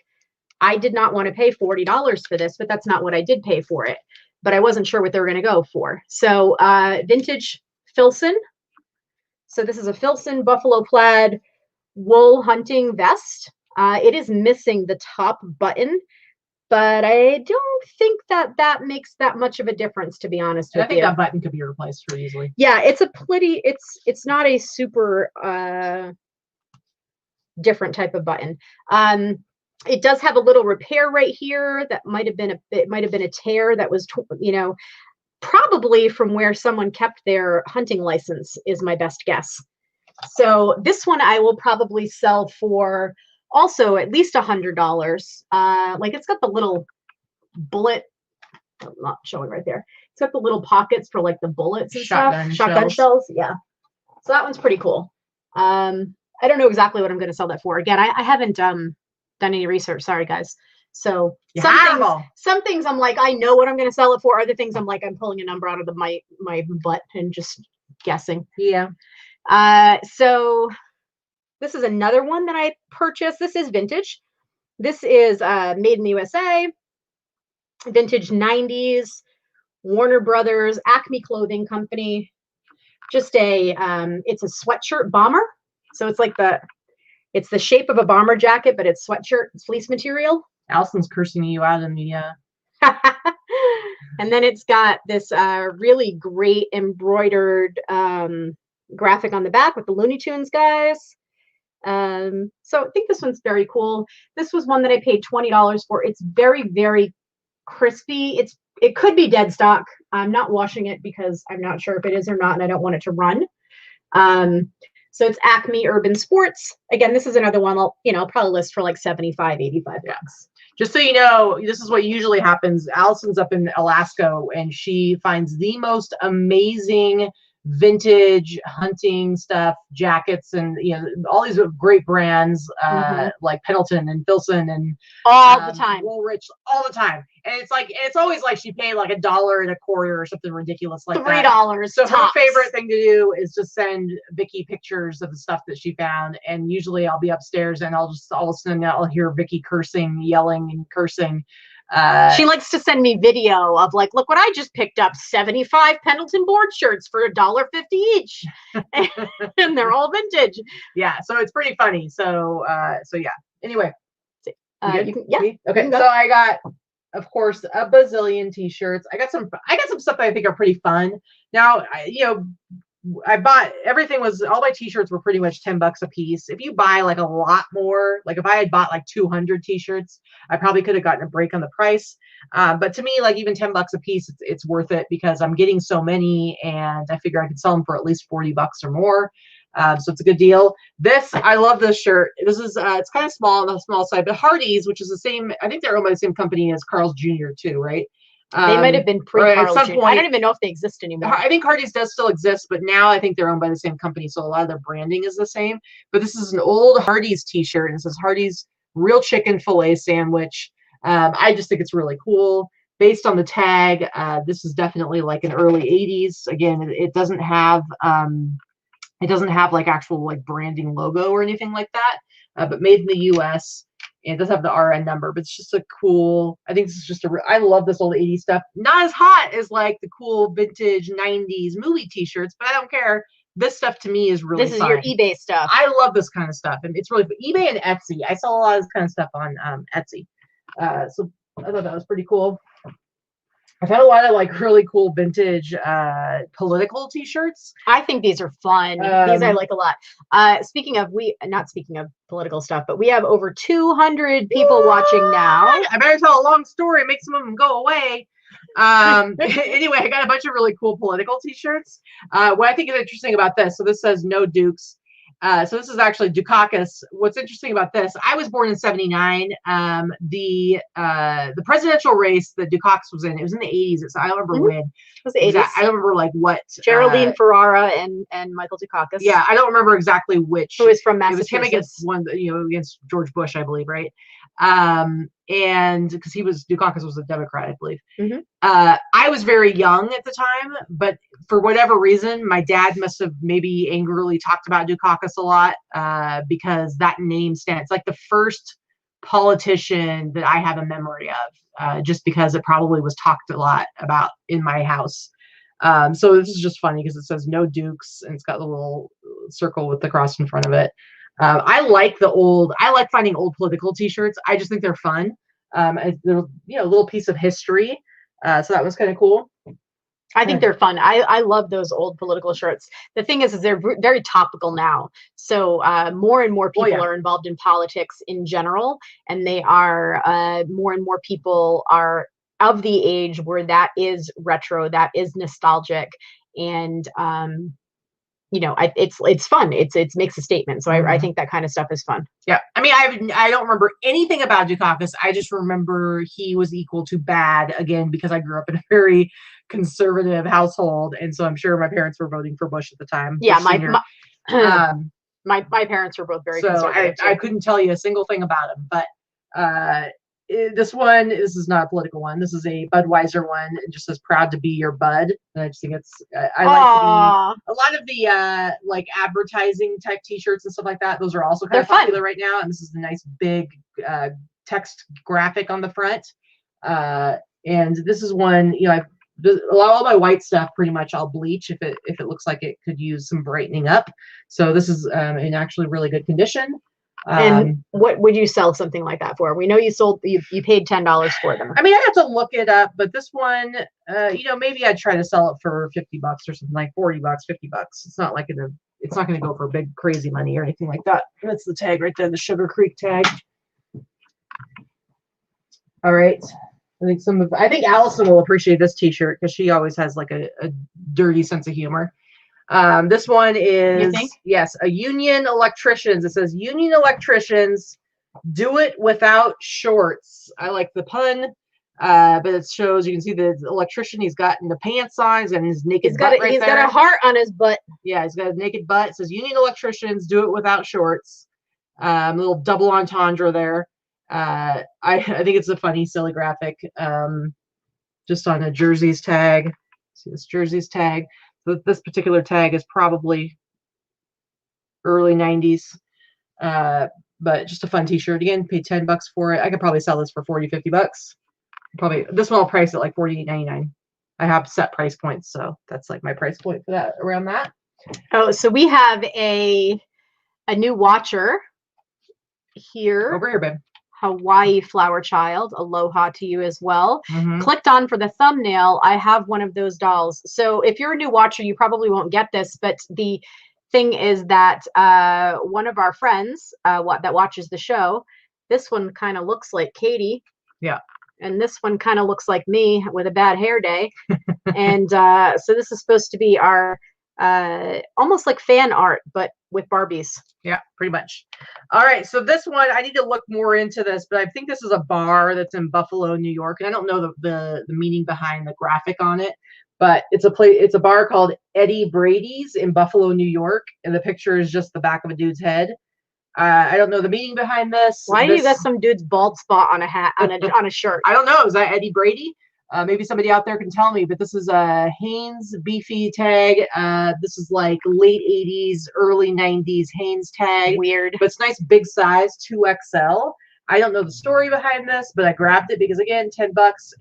I did not want to pay $40 for this, but that's not what I did pay for it. But I wasn't sure what they were going to go for. So vintage Filson. So this is a Filson buffalo plaid wool hunting vest. It is missing the top button, but I don't think that makes that much of a difference, to be honest with you. I think that button could be replaced pretty easily. Yeah, it's a pretty, it's not a super different type of button. It does have a little repair right here that might have been a tear that was, you know, probably from where someone kept their hunting license is my best guess. So this one I will probably sell for also at least $100. Like, it's got the little bullet, I'm not showing right there. It's got the little pockets for like the bullets and shotgun shells. Yeah. So that one's pretty cool. I don't know exactly what I'm going to sell that for. Again, I haven't done any research. Sorry, guys. So some things I'm like, I know what I'm going to sell it for. Other things I'm like, I'm pulling a number out of my butt and just guessing. Yeah. So this is another one that I purchased. This is vintage. This is made in the USA. Vintage 90s, Warner Brothers, Acme Clothing Company. Just it's a sweatshirt bomber. So it's like it's the shape of a bomber jacket, but it's sweatshirt, it's fleece material. Allison's cursing you out in the And then it's got this really great embroidered graphic on the back with the Looney Tunes guys. So I think this one's very cool. This was one that I paid $20 for. It's very, very crispy. It could be dead stock. I'm not washing it because I'm not sure if it is or not, and I don't want it to run. So it's Acme Urban Sports. Again, this is another one I'll probably list for like $75, $85. Just so you know, this is what usually happens. Allison's up in Alaska and she finds the most amazing vintage hunting stuff, jackets, and all these great brands like Pendleton and Filson and all the time, Woolrich, all the time. And it's always like she paid like $1.25 or something ridiculous like $3. That. So tops. her favorite thing to do is just send Vikki pictures of the stuff that she found, and usually I'll be upstairs and all of a sudden I'll hear Vikki cursing, yelling, and cursing. She likes to send me video of like, look what I just picked up, 75 Pendleton board shirts for $1.50 each. And they're all vintage. Yeah, so it's pretty funny. So yeah. Anyway. You can, yeah. Okay. So I got, of course, a bazillion t-shirts. I got some stuff that I think are pretty fun. Now, I bought all my t-shirts were pretty much $10 a piece. If you buy like a lot more, like if I had bought like 200 t-shirts, I probably could have gotten a break on the price. But to me, like even $10 a piece, it's worth it because I'm getting so many, and I figure I could sell them for at least $40 or more. So it's a good deal. I love this shirt. This is, it's kind of small on the small side, but Hardee's, which is the same, I think they're owned by the same company as Carl's Jr. too, right? They might have been pre-Carl's Jr. I don't even know if they exist anymore. I think Hardee's does still exist, but now I think they're owned by the same company, so a lot of their branding is the same. But this is an old Hardee's t-shirt, and it says Hardee's Real Chicken Filet Sandwich. I just think it's really cool. Based on the tag, this is definitely like an early 80s. Again, it doesn't have like actual like branding logo or anything like that, but made in the US. And it does have the RN number, but it's just a cool, I think this is just I love this old 80s stuff. Not as hot as like the cool vintage 90s movie t-shirts, but I don't care. This stuff to me is really fun. This is your eBay stuff. I love this kind of stuff. And it's really eBay and Etsy. I sell a lot of this kind of stuff on Etsy. So I thought that was pretty cool. I've had a lot of like really cool vintage political t-shirts. I think these are fun. These I like a lot. Not speaking of political stuff, but we have over 200 people watching now. I better tell a long story and make some of them go away. Anyway, I got a bunch of really cool political t-shirts. What I think is interesting about this, so this says no Dukes. So this is actually Dukakis. What's interesting about this, I was born in 79. The presidential race that Dukakis was in, it was in the 80s. So I don't remember when. It was the 80s. I don't remember like what. Geraldine Ferrara and Michael Dukakis. Yeah, I don't remember exactly which. Who is from Massachusetts. It was him against against George Bush, I believe, right? And because Dukakis was a Democrat, I believe. I was very young at the time, but for whatever reason, my dad must have maybe angrily talked about Dukakis a lot because that name stands. It's like the first politician that I have a memory of, just because it probably was talked a lot about in my house. So this is just funny because it says no Dukes and it's got the little circle with the cross in front of it. I like finding old political t-shirts. I just think they're fun. They're, a little piece of history. So that was kind of cool. I think they're fun. I love those old political shirts. The thing is they're very topical now. So more and more people are involved in politics in general, and they are more and more people are of the age where that is retro, that is nostalgic, and it's fun. It makes a statement. So I think that kind of stuff is fun. Yeah. I mean, I don't remember anything about Dukakis. I just remember he was equal to bad, again, because I grew up in a very conservative household. And so I'm sure my parents were voting for Bush at the time. Yeah. My parents were both very conservative. I couldn't tell you a single thing about him, but this is not a political one. This is a Budweiser one. It just says "proud to be your bud." And I just think it's I like a lot of the like advertising type T-shirts and stuff like that. Those are also kind of popular right now. And this is a nice big text graphic on the front. And this is one, all my white stuff pretty much I'll bleach if it looks like it could use some brightening up. So this is in actually really good condition. And what would you sell something like that for? We know you paid $10 for them. I mean, I have to look it up, but this one, maybe I'd try to sell it for $50 or something, like $40, $50. It's not going to go for big crazy money or anything like that. That's the tag right there, the Sugar Creek tag. All right. I think Allison will appreciate this T-shirt because she always has like a dirty sense of humor. This one is, yes, a Union Electricians. It says Union Electricians, do it without shorts. I like the pun, but it shows, you can see the electrician, he's got the pants on, he's got his naked butt right there. He's got a heart on his butt. Yeah, he's got a naked butt. It says Union Electricians, do it without shorts. A little double entendre there. I think it's a funny, silly graphic. Just on a jerseys tag. See this jerseys tag. This particular tag is probably early 90s, but just a fun T-shirt. Again, paid $10 for it. I could probably sell this for $40, $50. Probably this one I'll price at like $48.99. I have set price points, so that's like my price point for that, around that. Oh, so we have a new watcher here. Over here, babe. Hawaii Flower Child, aloha to you as well. Clicked on for the thumbnail. I have one of those dolls. So if you're a new watcher, you probably won't get this, but the thing is that one of our friends that watches the show, this one kind of looks like Katy. Yeah. And this one kind of looks like me with a bad hair day. And so this is supposed to be our almost like fan art, but with Barbies. Yeah, pretty much. All right, so this one, I need to look more into this, but I think this is a bar that's in Buffalo, New York. And I don't know the meaning behind the graphic on it, but it's a bar called Eddie Brady's in Buffalo, New York, and the picture is just the back of a dude's head. I don't know the meaning behind this. Why do you got some dude's bald spot on a hat on a shirt? I don't know. Is that Eddie Brady? Maybe somebody out there can tell me, but this is a Hanes beefy tag. This is like late 80s, early 90s Hanes tag. Weird. But it's nice big size, 2XL. I don't know the story behind this, but I grabbed it because, again, $10,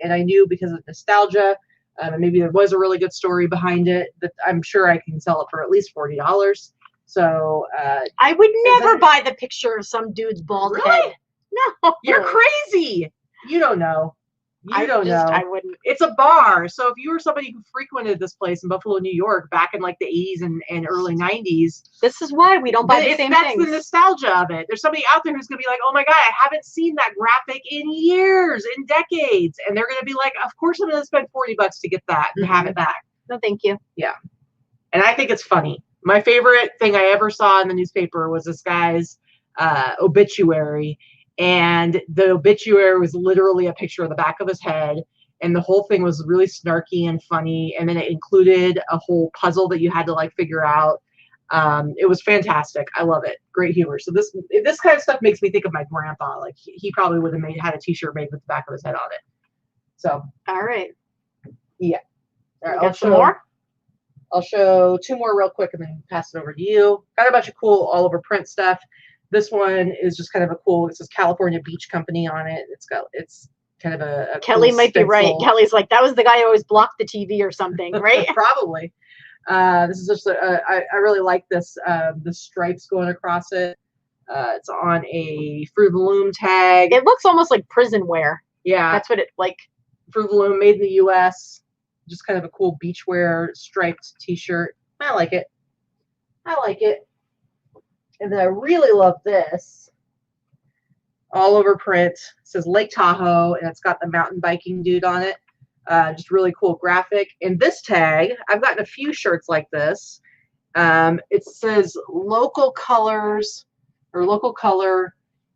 and I knew because of nostalgia, maybe there was a really good story behind it, that I'm sure I can sell it for at least $40. So I would never buy the picture of some dude's bald head. No. You're crazy. You don't know. I wouldn't. It's a bar. So if you were somebody who frequented this place in Buffalo, New York, back in like the 80s and early 90s. This is why we don't buy the same things. That's the nostalgia of it. There's somebody out there who's going to be like, oh my God, I haven't seen that graphic in years, in decades. And they're going to be like, of course I'm going to spend $40 to get that and have it back. No, thank you. Yeah. And I think it's funny. My favorite thing I ever saw in the newspaper was this guy's obituary. And the obituary was literally a picture of the back of his head. And the whole thing was really snarky and funny. And then it included a whole puzzle that you had to like figure out. It was fantastic. I love it. Great humor. So this kind of stuff makes me think of my grandpa. Like he probably would have had a t-shirt made with the back of his head on it. So. All right. Yeah. All right, I'll show more. I'll show two more real quick and then pass it over to you. Got a bunch of cool all over print stuff. This one is just kind of a cool, it says California Beach Company on it. It's kind of a Kelly cool might be right. stencil. Kelly's like, that was the guy who always blocked the TV or something, right? Probably. This is just I really like this the stripes going across it. It's on a Fruit of the Loom tag. It looks almost like prison wear. Yeah, that's what it like. Fruit of the Loom, made in the U.S. Just kind of a cool beachwear striped T-shirt. I like it. I like it. And then I really love this. All over print. It says Lake Tahoe, and it's got the mountain biking dude on it. Just really cool graphic. And this tag, I've gotten a few shirts like this. It says local colors or local color,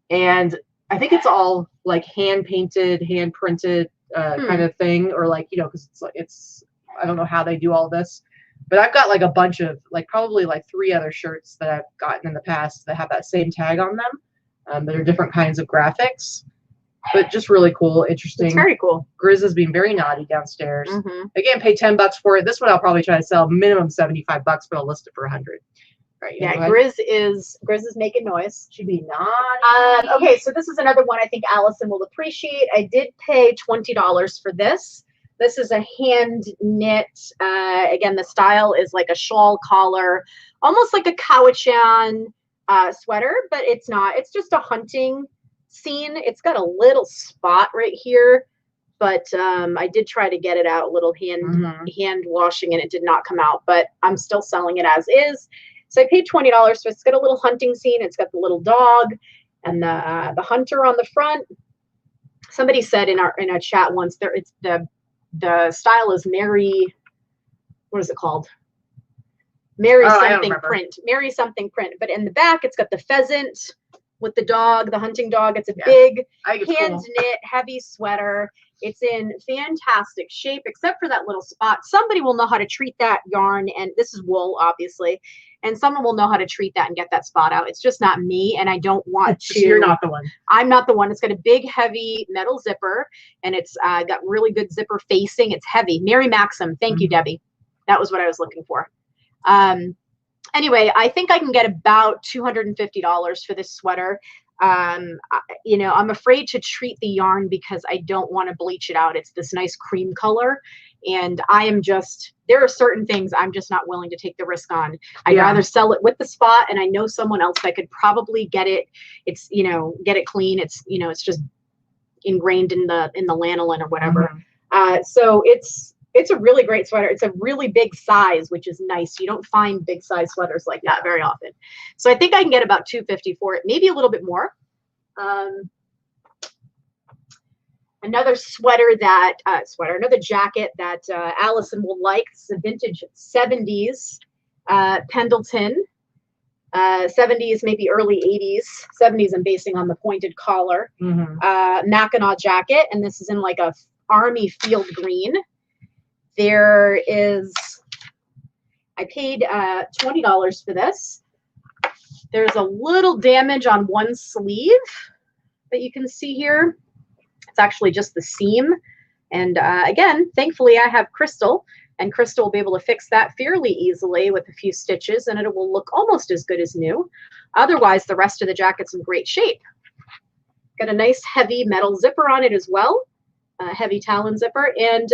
and I think it's all like hand painted, hand printed kind of thing, or like, you know, because it's I don't know how they do all this, but I've got like a bunch of like probably like 3 other shirts that I've gotten in the past that have that same tag on them. That are different kinds of graphics. But just really cool, interesting. It's very cool. Grizz is being very naughty downstairs. Mm-hmm. Again, pay $10 for it. This one I'll probably try to sell minimum $75, but I'll list it for $100. Right, yeah, Grizz is making noise. She'd be naughty. Okay, so this is another one I think Allison will appreciate. I did pay $20 for this. This is a hand knit. Again, the style is like a shawl collar, almost like a Cowichan sweater, but it's not. It's just a hunting scene. It's got a little spot right here, but I did try to get it out, a little hand washing, and it did not come out, but I'm still selling it as is. So I paid $20 for it. It's got a little hunting scene. It's got the little dog and the hunter on the front. Somebody said in a chat once, it's the style is Mary, what is it called? Mary something print. Mary something print. But in the back, it's got the pheasant with the dog, the hunting dog. It's a big hand knit, heavy sweater. It's in fantastic shape, except for that little spot. Somebody will know how to treat that yarn, and this is wool, obviously, and someone will know how to treat that and get that spot out. It's just not me, and I don't want to. You're not the one. I'm not the one. It's got a big, heavy metal zipper, and it's got really good zipper facing. It's heavy. Mary Maxim. Thank you, Debbie. That was what I was looking for. Anyway, I think I can get about $250 for this sweater. You know, I'm afraid to treat the yarn because I don't want to bleach it out. It's this nice cream color, and there are certain things I'm just not willing to take the risk on. I'd rather sell it with the spot, and I know someone else that could probably get it. It's, you know, get it clean. It's, you know, it's just ingrained in the lanolin or whatever. So it's a really great sweater. It's a really big size, which is nice. You don't find big size sweaters like that very often. So I think I can get about $250 for it, maybe a little bit more. Another another jacket that Allison will like. It's a vintage 70s Pendleton. 70s, maybe early 80s. 70s I'm basing on the pointed collar. Mackinac jacket, and this is in like a army field green. I paid $20 for this. There's a little damage on one sleeve that you can see here. It's actually just the seam. And again, thankfully I have Crystal, and Crystal will be able to fix that fairly easily with a few stitches, and it will look almost as good as new. Otherwise, the rest of the jacket's in great shape. Got a nice heavy metal zipper on it as well, heavy talon zipper. And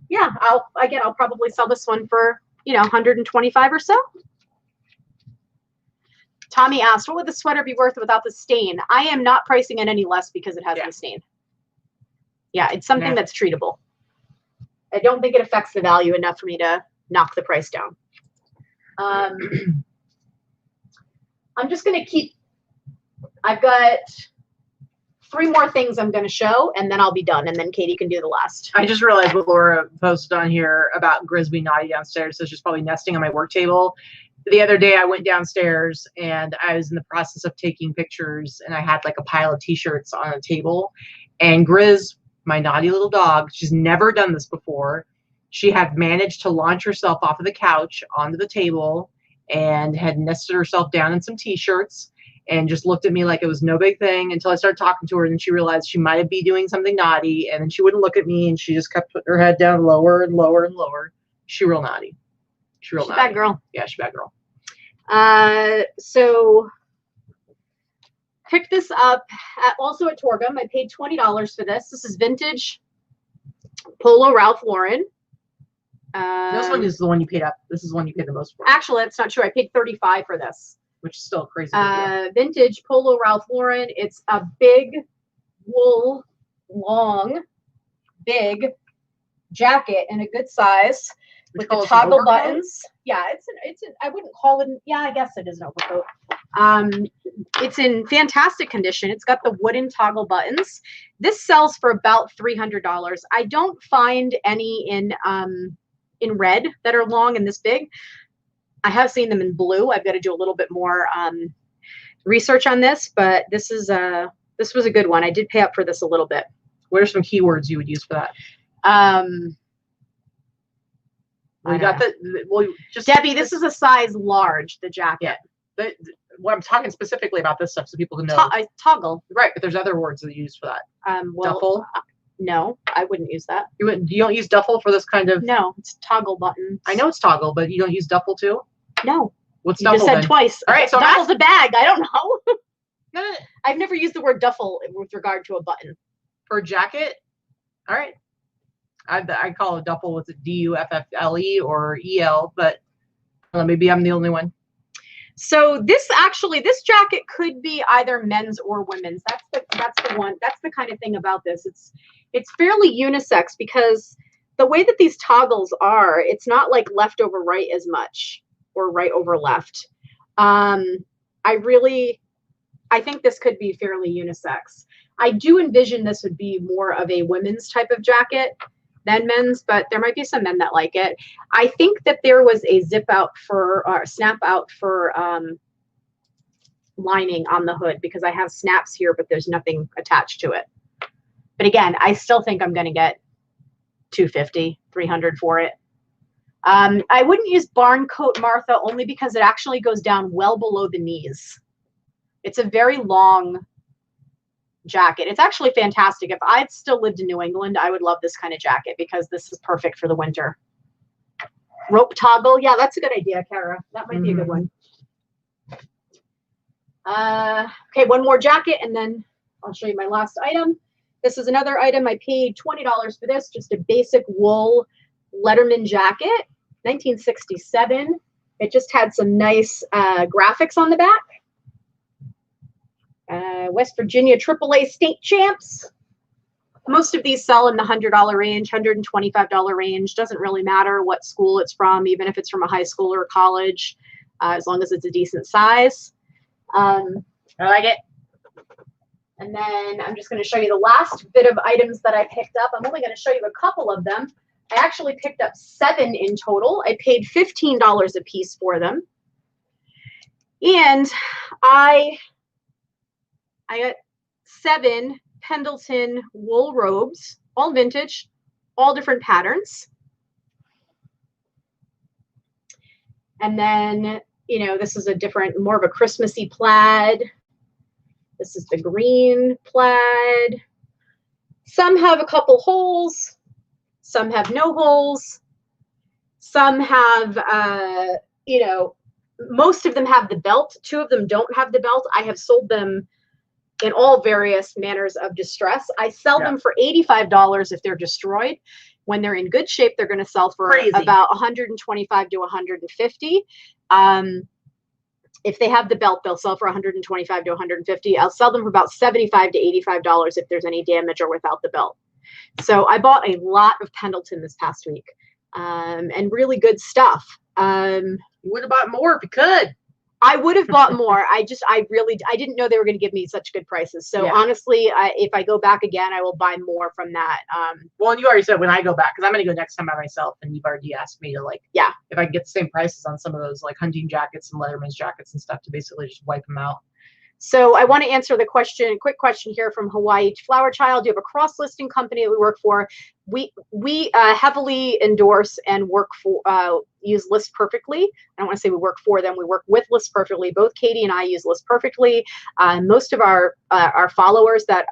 yeah, I'll probably sell this one for, you know, $125 or so. Tommy asked, what would the sweater be worth without the stain? I am not pricing it any less because it has the stain. Yeah, it's something that's treatable. I don't think it affects the value enough for me to knock the price down. I'm just going to keep, I've got 3 more things I'm going to show, and then I'll be done, and then Katie can do the last. I just realized what Laura posted on here about Grizz being naughty downstairs, so she's probably nesting on my work table. The other day I went downstairs and I was in the process of taking pictures, and I had like a pile of t-shirts on a table, and Grizz, my naughty little dog, she's never done this before. She had managed to launch herself off of the couch onto the table and had nested herself down in some t-shirts and just looked at me like it was no big thing until I started talking to her, and then she realized she might be doing something naughty, and then she wouldn't look at me, and she just kept putting her head down lower and lower and lower. She's real naughty. She's real naughty. Bad girl. Yeah, she's a bad girl. So picked this up also at Torgum. I paid $20 for this. This is vintage Polo Ralph Lauren. This one is the one you paid up. This is the one you paid the most for. Actually, that's not true. I paid $35 for this. Which is still crazy. Vintage Polo Ralph Lauren. It's a big wool, long, big jacket in a good size with the toggle buttons. Yeah, it's I wouldn't call it. Yeah, I guess it is an overcoat. It's in fantastic condition. It's got the wooden toggle buttons. This sells for about $300. I don't find any in red that are long and this big. I have seen them in blue. I've got to do a little bit more research on this, but this was a good one. I did pay up for this a little bit. What are some keywords you would use for that? We got just Debbie. This is a size large. The jacket. Yeah. What I'm talking specifically about this stuff, so people can know. Toggle. Right, but there's other words that you use for that. Duffel. No, I wouldn't use that. You don't use duffel for this kind of. No, it's toggle buttons. I know it's toggle, but you don't use duffel too. No. What's you duffel? Just said then? Twice. All right, so duffel's a bag. I don't know. No. I've never used the word duffel with regard to a button. For a jacket. All right. I call it duffel with a D-U-F-F-L-E or E-L, but maybe I'm the only one. So this jacket could be either men's or women's. That's the one. That's the kind of thing about this. It's fairly unisex because the way that these toggles are, it's not like left over right as much or right over left. I think this could be fairly unisex. I do envision this would be more of a women's type of jacket than men's, but there might be some men that like it. I think that there was a zip out for or snap out for lining on the hood because I have snaps here, but there's nothing attached to it. But again, I still think I'm going to get $250, $300 for it. I wouldn't use barn coat, Martha, only because it actually goes down well below the knees. It's a very long jacket. It's actually fantastic. If I'd still lived in New England, I would love this kind of jacket because this is perfect for the winter. Rope toggle. Yeah, that's a good idea, Kara. That might be a good one. Okay, one more jacket and then I'll show you my last item. This is another item. I paid $20 for this, just a basic wool Letterman jacket, 1967. It just had some nice graphics on the back. West Virginia AAA state champs. Most of these sell in the $100 range, $125 range. Doesn't really matter what school it's from, even if it's from a high school or a college, as long as it's a decent size. I like it. And then I'm just going to show you the last bit of items that I picked up. I'm only going to show you a couple of them. I actually picked up 7 in total. I paid $15 a piece for them. And I got 7 Pendleton wool robes, all vintage, all different patterns. And then, you know, this is a different, more of a Christmassy plaid. This is the green plaid. Some have a couple holes. Some have no holes. Some have, you know, most of them have the belt. 2 of them don't have the belt. I have sold them in all various manners of distress. I sell them for $85 if they're destroyed. When they're in good shape, they're going to sell for about $125 to $150. If they have the belt, they'll sell for $125 to $150. I'll sell them for about $75 to $85 if there's any damage or without the belt. So I bought a lot of Pendleton this past week, and really good stuff. You would have bought more if you could. I would have bought more. I didn't know they were going to give me such good prices. So honestly, if I go back again, I will buy more from that. Well, and you already said when I go back, because I'm going to go next time by myself, and you've already asked me to if I can get the same prices on some of those like hunting jackets and Letterman's jackets and stuff to basically just wipe them out. So I want to answer the quick question here from Hawaii Flower Child. You have a cross-listing company that we work for. We heavily endorse and work for use List Perfectly. I don't want to say we work for them. We work with List Perfectly. Both Katy and I use List Perfectly. Most of our followers that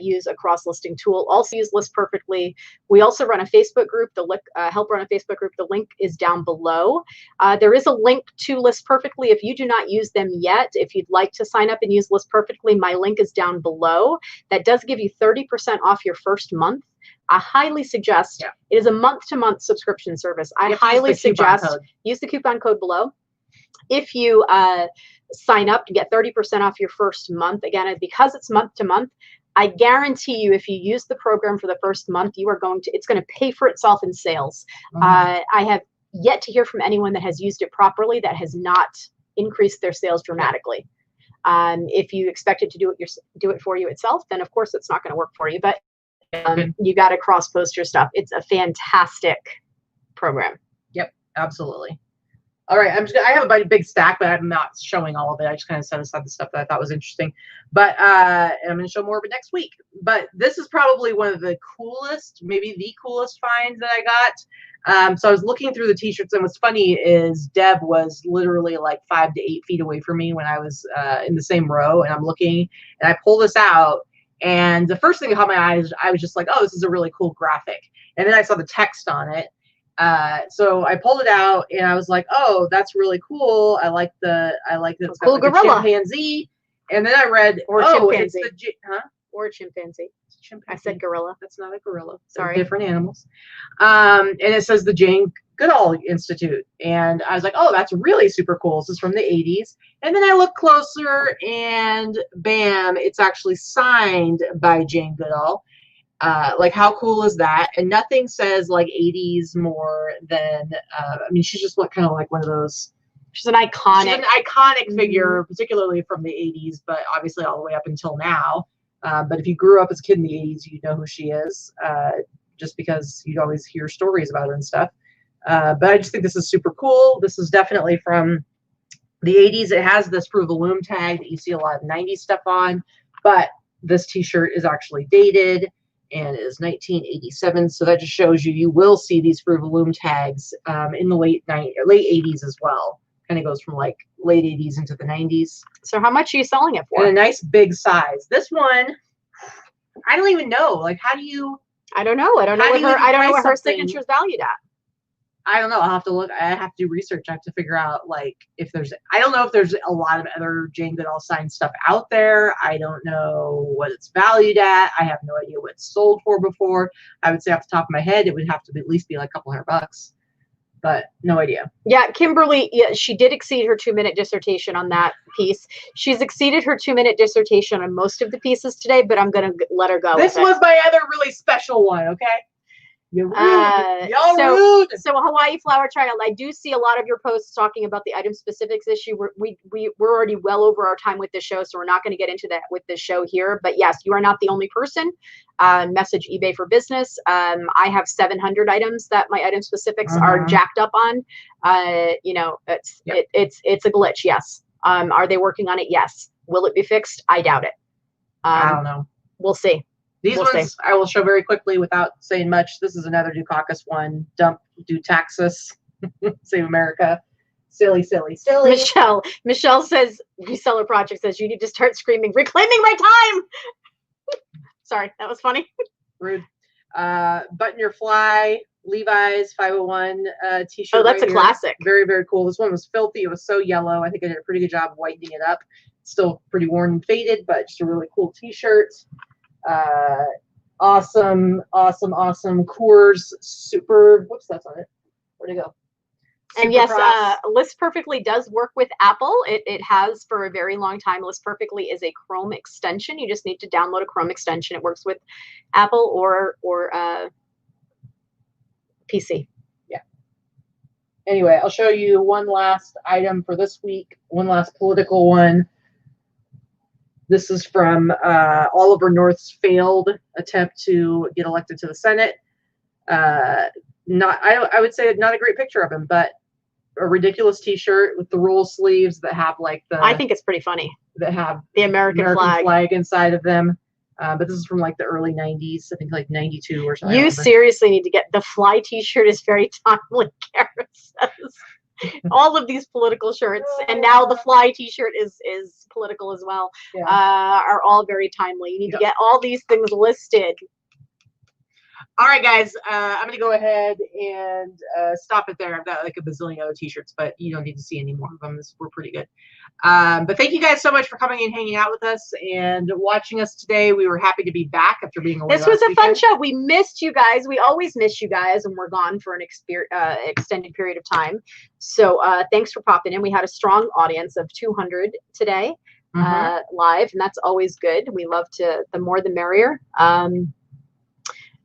use a cross-listing tool also use List Perfectly. We also run a Facebook group. Help run a Facebook group. The link is down below. There is a link to List Perfectly. If you do not use them yet, if you'd like to sign up and use List Perfectly, my link is down below. That does give you 30% off your first month. I highly suggest, it is a month-to-month subscription service. I highly suggest use the coupon code below. If you sign up to get 30% off your first month, again, because it's month-to-month, I guarantee you, if you use the program for the first month, it's going to pay for itself in sales. I have yet to hear from anyone that has used it properly that has not increased their sales dramatically. If you expect it to do it for you itself, then of course it's not going to work for you. But you got to cross-post your stuff. It's a fantastic program. Yep, absolutely. All right, I have a big stack, but I'm not showing all of it. I just kind of set aside the stuff that I thought was interesting. But and I'm going to show more of it next week. But this is probably one of the coolest, maybe the coolest finds that I got. So I was looking through the t-shirts, and what's funny is Deb was literally like 5 to 8 feet away from me when I was in the same row, and I'm looking, and I pull this out. And the first thing that caught my eyes, I was just like, oh, this is a really cool graphic. And then I saw the text on it. So I pulled it out and I was like, oh, that's really cool. I like that it's got cool like gorilla. a chimpanzee. And then I read, chimpanzee. It's the or a chimpanzee. I said gorilla. That's not a gorilla. Sorry. They're different animals. And it says the Jane Goodall Institute. And I was like, oh, that's really super cool. This is from the 80s. And then I look closer and bam, it's actually signed by Jane Goodall. Like, how cool is that? And nothing says like 80s more than, I mean, she's just kind of like one of those. She's an iconic figure, particularly from the 80s, but obviously all the way up until now. But if you grew up as a kid in the 80s, you know who she is, just because you'd always hear stories about her and stuff. But I just think this is super cool. This is definitely from the 80s. It has this Fruit of the Loom tag that you see a lot of 90s stuff on, but this t-shirt is actually dated and it is 1987. So that just shows you will see these Fruit of the Loom tags in the late 80s as well. Kind of goes from like late 80s into the 90s. So how much are you selling it for? And a nice big size. This one, I don't even know. Like, how do you? I don't know. I don't know what her signature is valued at. I don't know. I'll have to look. I have to do research. I have to figure out like if there's. I don't know if there's a lot of other Jane Goodall signed stuff out there. I don't know what it's valued at. I have no idea what it's sold for before. I would say off the top of my head, it would have to at least be like a couple $100. But no idea. Yeah, Kimberly, she did exceed her 2-minute dissertation on that piece. She's exceeded her 2-minute dissertation on most of the pieces today, but I'm going to let her go. This was my other really special one, okay? You're rude. Y'all rude. So Hawaii Flower Child, I do see a lot of your posts talking about the item specifics issue. We're already well over our time with this show, so we're not going to get into that with this show here. But yes, you are not the only person. Message eBay for Business. I have 700 items that my item specifics are jacked up on. It's a glitch. Yes. Are they working on it? Yes. Will it be fixed? I doubt it. I don't know. We'll see. These ones I will show very quickly without saying much. This is another Dukakis one. Dump, do Taxus, Save America. Silly, silly, silly. Michelle says, Reseller Project says, you need to start screaming, reclaiming my time. Sorry, that was funny. Rude. Button Your Fly, Levi's 501 t-shirt. Oh, that's a classic. Very, very cool. This one was filthy. It was so yellow. I think I did a pretty good job of whitening it up. It's still pretty worn and faded, but just a really cool t-shirt. Awesome Coors Super. Whoops, that's on it. Where'd it go? And yes, List Perfectly does work with Apple. It has for a very long time. List Perfectly is a Chrome extension. You just need to download a Chrome extension. It works with Apple or PC. Yeah. anyway, I'll show you one last item for this week, one last political one. This is from Oliver North's failed attempt to get elected to the Senate. I would say not a great picture of him, but a ridiculous T-shirt with the roll sleeves that have like the. I think it's pretty funny. That have the American flag inside of them. But this is from like the early 90s, I think like 92 or something. You seriously need to get the fly T-shirt is very timely, Kara says. All of these political shirts, and now the fly T-shirt is political as well, are all very timely. You need to get all these things listed. All right, guys, I'm going to go ahead and stop it there. I've got like a bazillion other T-shirts, but you don't need to see any more of them. We're pretty good. But thank you guys so much for coming and hanging out with us and watching us today. We were happy to be back after being away. This was a fun show. We missed you guys. We always miss you guys when we're gone for an extended period of time. So thanks for popping in. We had a strong audience of 200 today live, and that's always good. We love to, the more the merrier.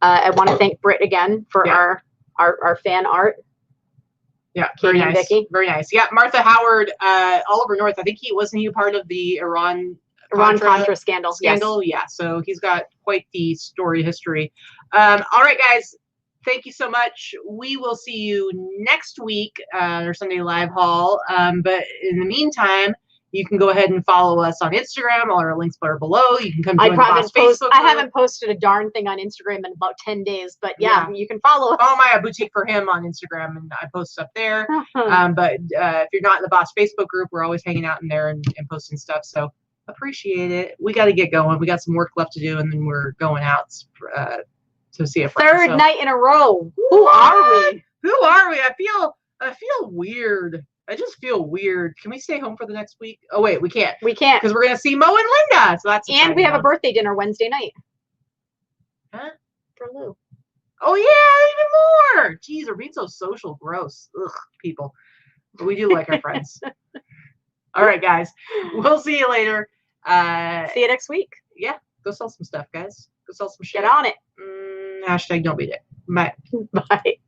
I want to thank Britt again for our fan art. Yeah, Katy very nice. Vikki. Very nice. Yeah, Martha Howard, Oliver North. I think wasn't he part of the Iran-Contra scandal? Yes. Yeah, so he's got quite the story history. All right, guys. Thank you so much. We will see you next week our Sunday Live Haul. But in the meantime, you can go ahead and follow us on Instagram. All our links are below. You can come join the Facebook group. I haven't posted a darn thing on Instagram in about 10 days, but yeah, you can follow us. Follow my boutique for him on Instagram, and I post up there. But if you're not in the Boss Facebook group, we're always hanging out in there and posting stuff. So appreciate it. We got to get going. We got some work left to do, and then we're going out to see a friend. Third night in a row. Who are we? Who are we? I feel weird. I just feel weird. Can we stay home for the next week? Oh wait, we can't. We can't because we're gonna see Mo and Linda. So that's and we have a birthday dinner Wednesday night. Huh? For Lou. Oh yeah, even more. Jeez, we're being so social. Gross. Ugh, people. But we do like our friends. All right, guys. We'll see you later. See you next week. Yeah. Go sell some stuff, guys. Go sell some shit. Get on it. Hashtag don't be dick. Bye. Bye.